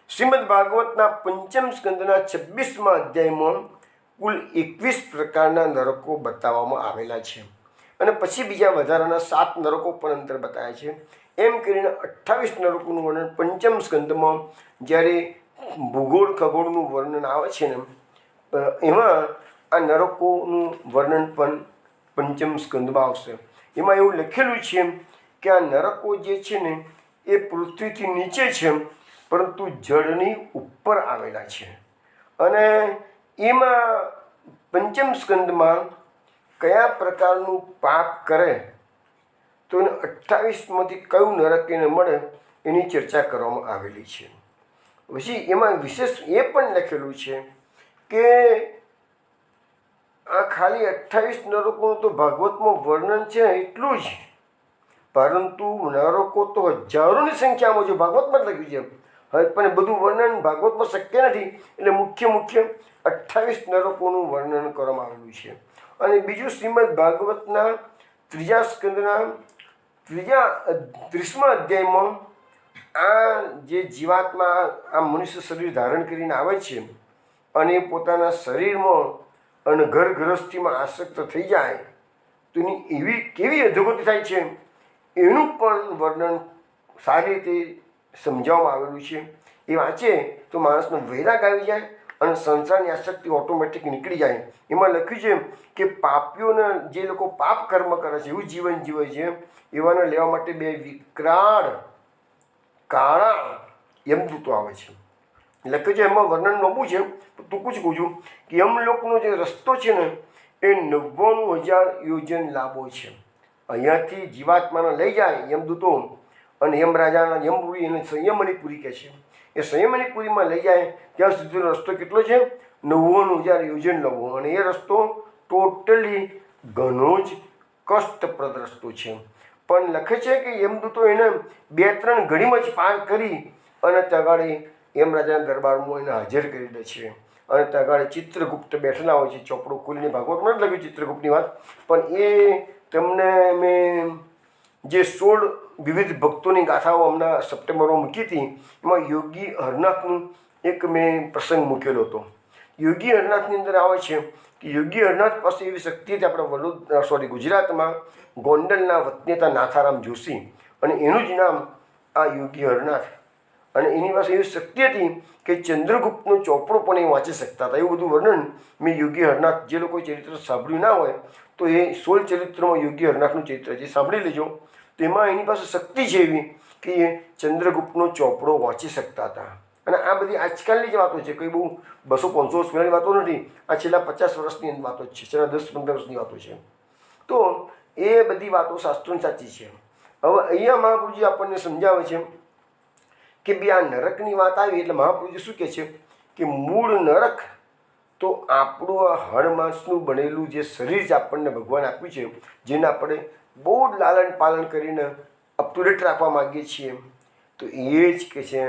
શ્રીમદ ભાગવતના પંચમ સ્કંદના 26મા અધ્યાયમાં કુલ 21 પ્રકારના નરકો બતાવવામાં આવેલા છે અને પછી બીજા વધારાના 7 નરકો પણ અંદર બતાવ્યા છે. એમ કરીને 28 નરકોનું વર્ણન પંચમ સ્કંદમાં જ્યારે ભૂગોળ ખગોળનું વર્ણન આવે છે ને એમાં આ નરકોનું વર્ણન પણ પંચમ સ્કંદમાં આવશે. એમાં એવું લખેલું છે કે આ નરકો જે છે ને એ પૃથ્વીથી નીચે છે પરંતુ જળની ઉપર આવેલા છે. અને એમાં પંચમ સ્કંદમાં કયા પ્રકારનું પાપ કરે તો એને 28માંથી કયું નરક એને મળે એની ચર્ચા કરવામાં આવેલી છે. પછી એમાં વિશેષ એ પણ લખેલું છે કે આ ખાલી 28 નરકોનું તો ભાગવતમાં વર્ણન છે એટલું જ, પરંતુ નરકો તો હજારોની સંખ્યામાં જો ભાગવતમાં જ લખ્યું છે. હવે પણ બધું વર્ણન ભાગવતમાં શક્ય નથી, એટલે મુખ્ય 28 નરકોનું વર્ણન કરવામાં આવેલું છે. અને બીજું શ્રીમદ ભાગવતના 3જા સ્કંદના 30મા અધ્યાયમાં આ જે જીવાત્મા આ મનુષ્ય શરીર ધારણ કરીને આવે છે અને પોતાના શરીરમાં અને ઘર ગૃહસ્થીમાં આસક્ત થઈ જાય તો એની એવી કેવી અધોગતિ થાય છે એનું પણ વર્ણન સારી રીતે સમજાવવામાં આવેલું છે. એ વાંચે તો માણસનો વૈરાગ આવી જાય અને સંસારની આસક્તિ ઓટોમેટિક નીકળી જાય. એમાં લખ્યું છે કે પાપીઓને જે લોકો પાપ કર્મ કરે છે એવું જીવન જીવે છે એવાને લેવા માટે 2 વિકરાળ કાળા યમદૂતો આવે છે. લખ્યું છે એમાં વર્ણન નોબું છે, ટૂંકું જ કહું છું કે યમલોકનો જે રસ્તો છે ને એ 99,000 યોજન લાંબો છે. અહીંયાથી જીવાત્માને લઈ જાય યમદૂતો અને યમરાજાના યમપુરી એને સંયમનીપુરી કહે છે. એ સંયમનીપુરીમાં લઈ જાય ત્યાં સુધીનો રસ્તો કેટલો છે? 99,000 યોજન લાંબો. અને એ રસ્તો ટોટલી ઘણો જ કષ્ટપ્રદ રસ્તો છે. પણ લખે છે કે યમદૂતો એને 2-3 ઘડીમાં જ પાર કરી અને તગાડી યમરાજાના દરબારમાં એને હાજર કરી દે છે. અને તગાડી ચિત્રગુપ્ત બેઠેલા હોય છે. ચોપડો ખોલીને ભાગવતમાં જ લખ્યું ચિત્રગુપ્તની વાત, પણ એ તમને મેં જે 16 વિવિધ ભક્તોની ગાથાઓ હમણાં સપ્ટેમ્બરમાં મૂકી હતી એમાં યોગી હરનાથનું એક મેં પ્રસંગ મૂકેલો હતો. યોગી હરનાથની અંદર આવે છે કે યોગી હરનાથ પાસે એવી શક્તિ હતી આપણા ગુજરાતમાં ગોંડલના વતની હતા નાથારામ જોશી, અને એનું જ નામ આ યોગી હરનાથ. અને એની પાસે એવી શક્તિ હતી કે ચંદ્રગુપ્તનો ચોપડો પણ એ વાંચી શકતા હતા. એવું બધું વર્ણન મેં યોગી હરનાથ, જે લોકોએ ચરિત્ર સાંભળ્યું ના હોય તો એ 16 ચરિત્રમાં યોગી હરનાથનું ચરિત્ર જે સાંભળી લેજો. તો એમાં એની પાસે શક્તિ છે એવી કે એ ચંદ્રગુપ્તનો ચોપડો વાંચી શકતા હતા. અને આ બધી આજકાલની જ વાતો છે, કંઈ બહુ 200-500 વર્ષ પહેલાંની વાતો નથી. આ છેલ્લા 50 વર્ષની વાતો જ છે, છેલ્લા 10-15 વર્ષની વાતો છે. તો એ બધી વાતો શાસ્ત્રોની સાચી છે. હવે અહીંયા મહાપ્રભુજી આપણને સમજાવે છે કે બે આ નરકની વાત આવી એટલે મહાપ્રભુજી શું કહે છે કે મૂળ નરક તો આપણું આ હળમાસનું બનેલું જે શરીર છે આપણને ભગવાન આપ્યું છે, જેને આપણે બહુ જ લાલન પાલન કરીને અપ ટુ ડેટ રાખવા માગીએ છીએ, તો એ જ કે છે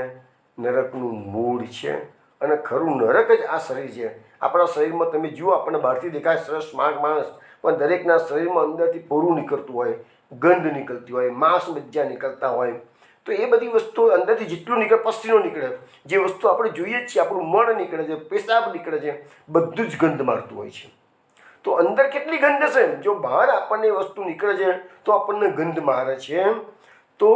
નરકનું મૂળ છે. અને ખરું નરક જ આ શરીર છે. આપણા શરીરમાં તમે જુઓ, આપણને બહારથી દેખાય સરસ સ્માર્ટ માણસ, પણ દરેકના શરીરમાં અંદરથી પોરું નીકળતું હોય, ગંધ નીકળતી હોય, માંસ મજ્જા નીકળતા હોય. તો એ બધી વસ્તુઓ અંદરથી જેટલું નીકળે, પસીનો નીકળે, જે વસ્તુ આપણે જોઈએ જ છીએ, આપણું મળ નીકળે છે, પેશાબ નીકળે છે, બધું જ ગંધ મારતું હોય છે. તો અંદર કેટલી ગંધ હશે? જો બહાર આપણને વસ્તુ નીકળે છે તો આપણને ગંધ મારે છે, તો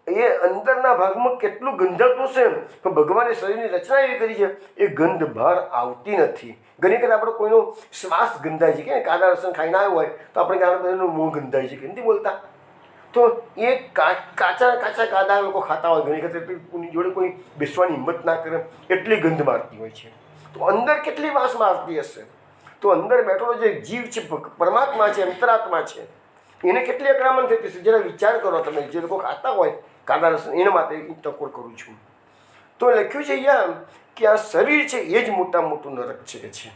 એ અંદરના ભાગમાં કેટલું ગંધાતું હશે. પણ ભગવાને શરીરની રચના એવી કરી છે એ ગંધ બહાર આવતી નથી. ઘણી વખત આપણે કોઈનો શ્વાસ ગંધાય છે, કે કાદા લસણ ખાઈને આવ્યો હોય તો આપણે કાદા બધાનું મોં ગંધાય છે, કે નથી બોલતા? તો એ કાચા કાદા લોકો ખાતા હોય ઘણી વખત, એની જોડે કોઈ બેસવાની હિંમત ના કરે એટલી ગંધ મારતી હોય છે. તો અંદર કેટલી વાસ મારતી હશે? તો અંદર બેઠેલો જે જીવ છે, પરમાત્મા છે, અંતરાત્મા છે, એને કેટલી અકળામણ થતી હશે? જરા વિચાર કરો તમે. જે લોકો ખાતા હોય કાદા લસણ, એના માટે ટકોર કરું છું. તો લખ્યું છે અહીંયા કે આ શરીર છે એ જ મોટામાં મોટું નરક છે.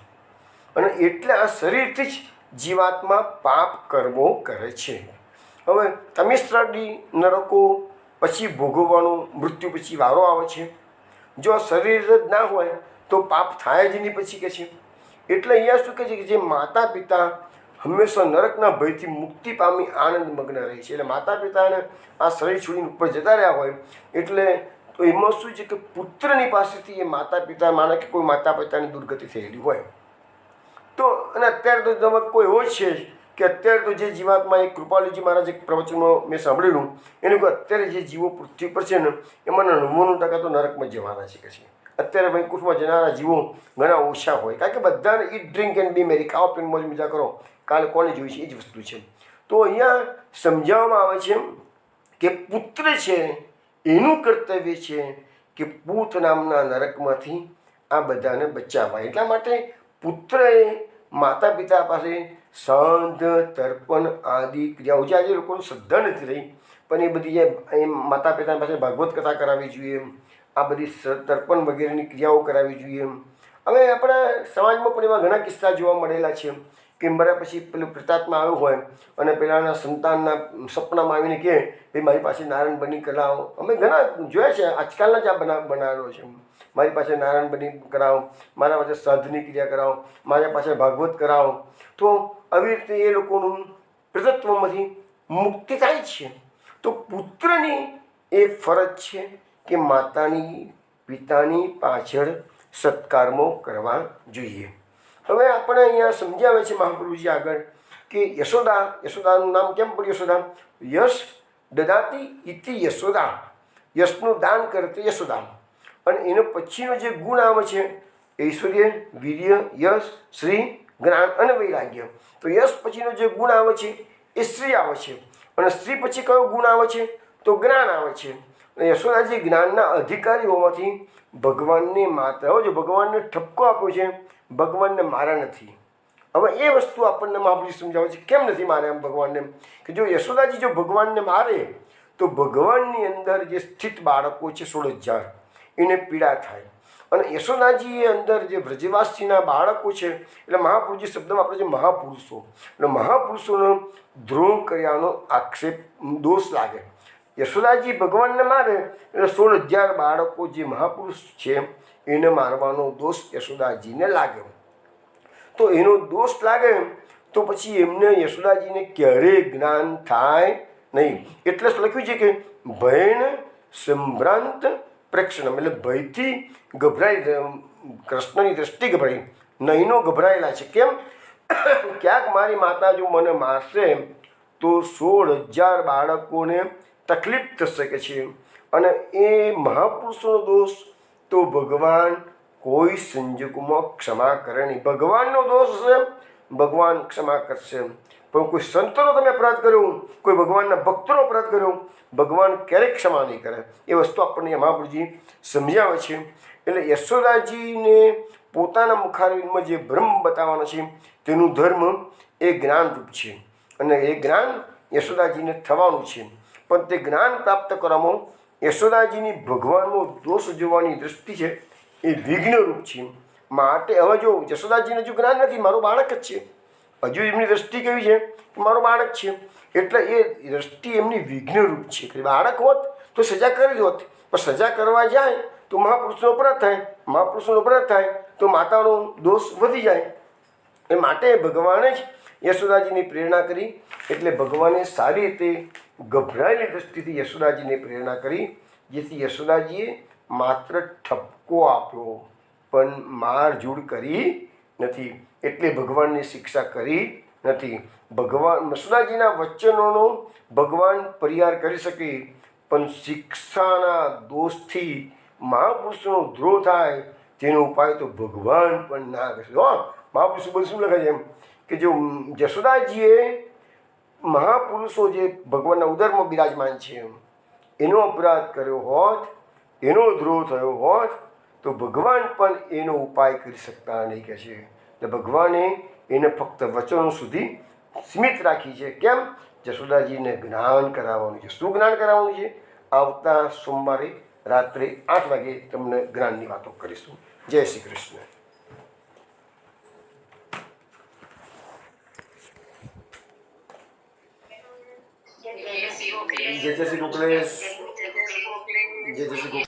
અને એટલે આ શરીરથી જ જીવાત્મા પાપ કર્મો કરે છે. હવે તમિશ્રાદી નરકો પછી ભોગવવાનું મૃત્યુ પછી વારો આવે છે. જો શરીર જ ના હોય તો પાપ થાય જ નહીં પછી કે છે. એટલે અહીંયા શું કહે છે કે જે માતા પિતા હંમેશા નરકના ભયથી મુક્તિ પામી આનંદમગ્ન રહે છે. એટલે માતા પિતાને આ શરીર છોડીને ઉપર જતા રહ્યા હોય એટલે તો એમાં શું છે કે પુત્રની પાસેથી એ માતા પિતા માને કે કોઈ માતા પિતાની દુર્ગતિ થયેલી હોય તો, અને અત્યારે તો તમે કોઈ એવો જ છે કે અત્યારે તો જે જીવાત્મા એક કૃપાલુજી મહારાજ એક પ્રવચનમાં મેં સાંભળેલું એને કહ્યું અત્યારે જે જીવો પૃથ્વી પર છે ને એમાં 99% તો નરકમાં જવાના છે કે છે. અત્યારે વૈકુંઠમાં જનારા જીવો ઘણા ઓછા હોય કારણ કે બધાને ઈટ ડ્રિંક એન્ડ બી મેરી, ખાઓ પીને મોજ મજા કરો, કાલે કોને જોઈ છે એ જ વસ્તુ છે. તો અહીંયા સમજાવવામાં આવે છે કે પુત્ર છે એનું કર્તવ્ય છે કે પૂત નામના નરકમાંથી આ બધાને બચાવવા. એટલા માટે પુત્રએ માતા પિતા પાસે સાંધ તર્પણ આદિ ક્રિયાઓ જે આજે લોકોને શ્રદ્ધા નથી રહી પણ એ બધી જે માતા પિતા પાસે ભાગવત કથા કરાવવી જોઈએ, આ બધી તર્પણ વગેરેની ક્રિયાઓ કરાવવી જોઈએ. હવે આપણા સમાજમાં પણ એવા ઘણા કિસ્સા જોવા મળેલા છે કે મર્યા પછી પેલું પ્રેતાત્મા આવ્યો હોય અને પેલાના સંતાનના સપનામાં આવીને કહે ભાઈ મારી પાસે નારાયણ બની કરાવો. અમે ઘણા જોયા છે, આજકાલના જ આ બનાવેલો છે. મારી પાસે નારાયણ બની કરાવો, મારા પાસે શ્રાદ્ધની ક્રિયા કરાવો, મારા પાસે ભાગવત કરાવો. તો આવી રીતે એ લોકોનું પ્રેતત્વમાંથી મુક્તિ થાય છે. તો પુત્રની એ ફરજ છે કે માતાની પિતાની પાછળ સત્કર્મો કરવા જોઈએ. હવે આપણે અહીંયા સમજાવે છે મહાપ્રભુજી આગળ કે યશોદાનું નામ કેમ પડ્યું યશોદા? યશ દદાતી ઇતિ યશોદા, યશનું દાન કરતી યશોદા. અને એનો પછીનો જે ગુણ આવે છે ઐશ્વર્ય, વીર્ય, યશ, શ્રી, જ્ઞાન અને વૈરાગ્ય. તો યશ પછીનો જે ગુણ આવે છે એ શ્રી આવે છે અને શ્રી પછી કયો ગુણ આવે છે તો જ્ઞાન આવે છે. યશોદાજી જ્ઞાનના અધિકારી હોવાથી ભગવાનની માતા, જો ભગવાનને ઠપકો આપ્યો છે, ભગવાનને મારા નથી. હવે એ વસ્તુ આપણને મહાપ્રભુ સમજાવે છે કેમ નથી મારે એમ ભગવાનને, કે જો યશોદાજી જો ભગવાનને મારે તો ભગવાનની અંદર જે સ્થિત બાળકો છે 16,000 એને પીડા થાય. અને યશોદાજી એ અંદર જે વ્રજવાસીના બાળકો છે એટલે મહાપુરુષજી શબ્દમાં આપણે જે મહાપુરુષો, એટલે મહાપુરુષોનો દ્રોહ કર્યાનો આક્ષેપ દોષ લાગે. યશોદાજી ભગવાનને મારે એટલે 16,000 બાળકો જે મહાપુરુષ છે એને મારવાનો દોષ યશોદાજીને લાગે. તો એનો દોષ લાગે તો પછી એમને યશોદાજીને ક્યારેય જ્ઞાન થાય નહીં. એટલે લખ્યું છે કે ભયન સંભ્રાંત પ્રેક્ષણમ, એટલે ભયથી ગભરાઈ, કૃષ્ણની દ્રષ્ટિ ગભરાઈ, નયનો ગભરાયેલા છે. કેમ? ક્યાંક મારી માતા જો મને મારશે તો 16,000 બાળકોને તકલીફ થઈ શકે છે. અને એ મહાપુરુષોનો દોષ તો ભગવાન કોઈ સંજોગોમાં ક્ષમા કરે નહીં. ભગવાનનો દોષ છે, ભગવાન ક્ષમા કરશે. પણ કોઈ સંતનો તમે અપરાધ કર્યો, કોઈ ભગવાનના ભક્તોનો અપરાધ કર્યો, ભગવાન ક્યારેય ક્ષમા નહીં કરે. એ વસ્તુ આપણને મહાપુરુષજી સમજાવે છે. એટલે યશોદાજીને પોતાના મુખારવિંદમાં જે બ્રહ્મ બતાવવાનો છે તેનું ધર્મ એ જ્ઞાનરૂપ છે અને એ જ્ઞાન યશોદાજીને થવાનું છે. પણ તે જ્ઞાન પ્રાપ્ત કરવામાં યશોદાજીની ભગવાનનો દોષ જોવાની દૃષ્ટિ છે એ વિઘ્નરૂપ છે. માટે હવે જો યશોદાજીને જો જ્ઞાન નથી, મારું બાળક જ છે, હજુ એમની દ્રષ્ટિ કેવી છે કે મારું બાળક છે, એટલે એ દ્રષ્ટિ એમની વિઘ્નરૂપ છે. કે બાળક હોત તો સજા કરી હોત, પણ સજા કરવા જાય તો મહાપુરુષનો અપરાધ થાય, મહાપુરુષનો અપરાધ થાય તો માતાનો દોષ વધી જાય. એ માટે ભગવાને જ યશોદાજીની પ્રેરણા કરી. એટલે ભગવાને સારી રીતે ગભરાયેલી દૃષ્ટિથી યશોદાજીને પ્રેરણા કરી, જેથી યશોદાજીએ માત્ર ઠપકો આપ્યો પણ મારઝૂડ કરી નથી. એટલે ભગવાનની શિક્ષા કરી નથી. ભગવાન યશોદાજીના વચનોનો ભગવાન પરિહાર કરી શકે, પણ શિક્ષાના દોષથી મહાપુરુષનો દ્રોહ થાય તેનો ઉપાય તો ભગવાન પણ ના કરશે. મહાપુરુષો બધું શું લખે છે એમ કે જો યશોદાજીએ મહાપુરુષો જે ભગવાનના ઉદરમાં બિરાજમાન છે એનો અપરાધ કર્યો હોત, એનો દ્રોહ થયો હોત તો ભગવાન પણ એનો ઉપાય કરી શકતા નહીં કહે છે. એટલે ભગવાને એને ફક્ત વચનો સુધી સીમિત રાખી છે. કેમ? યશોદાજીને જ્ઞાન કરાવવાનું છે. શું જ્ઞાન કરાવવાનું છે? આવતા સોમવારે રાત્રે 8 વાગે તમને જ્ઞાનની વાતો કરીશું. જય શ્રી કૃષ્ણ. જય શ્રી ગોકલેશ. જય શ્રી ગોપાલ.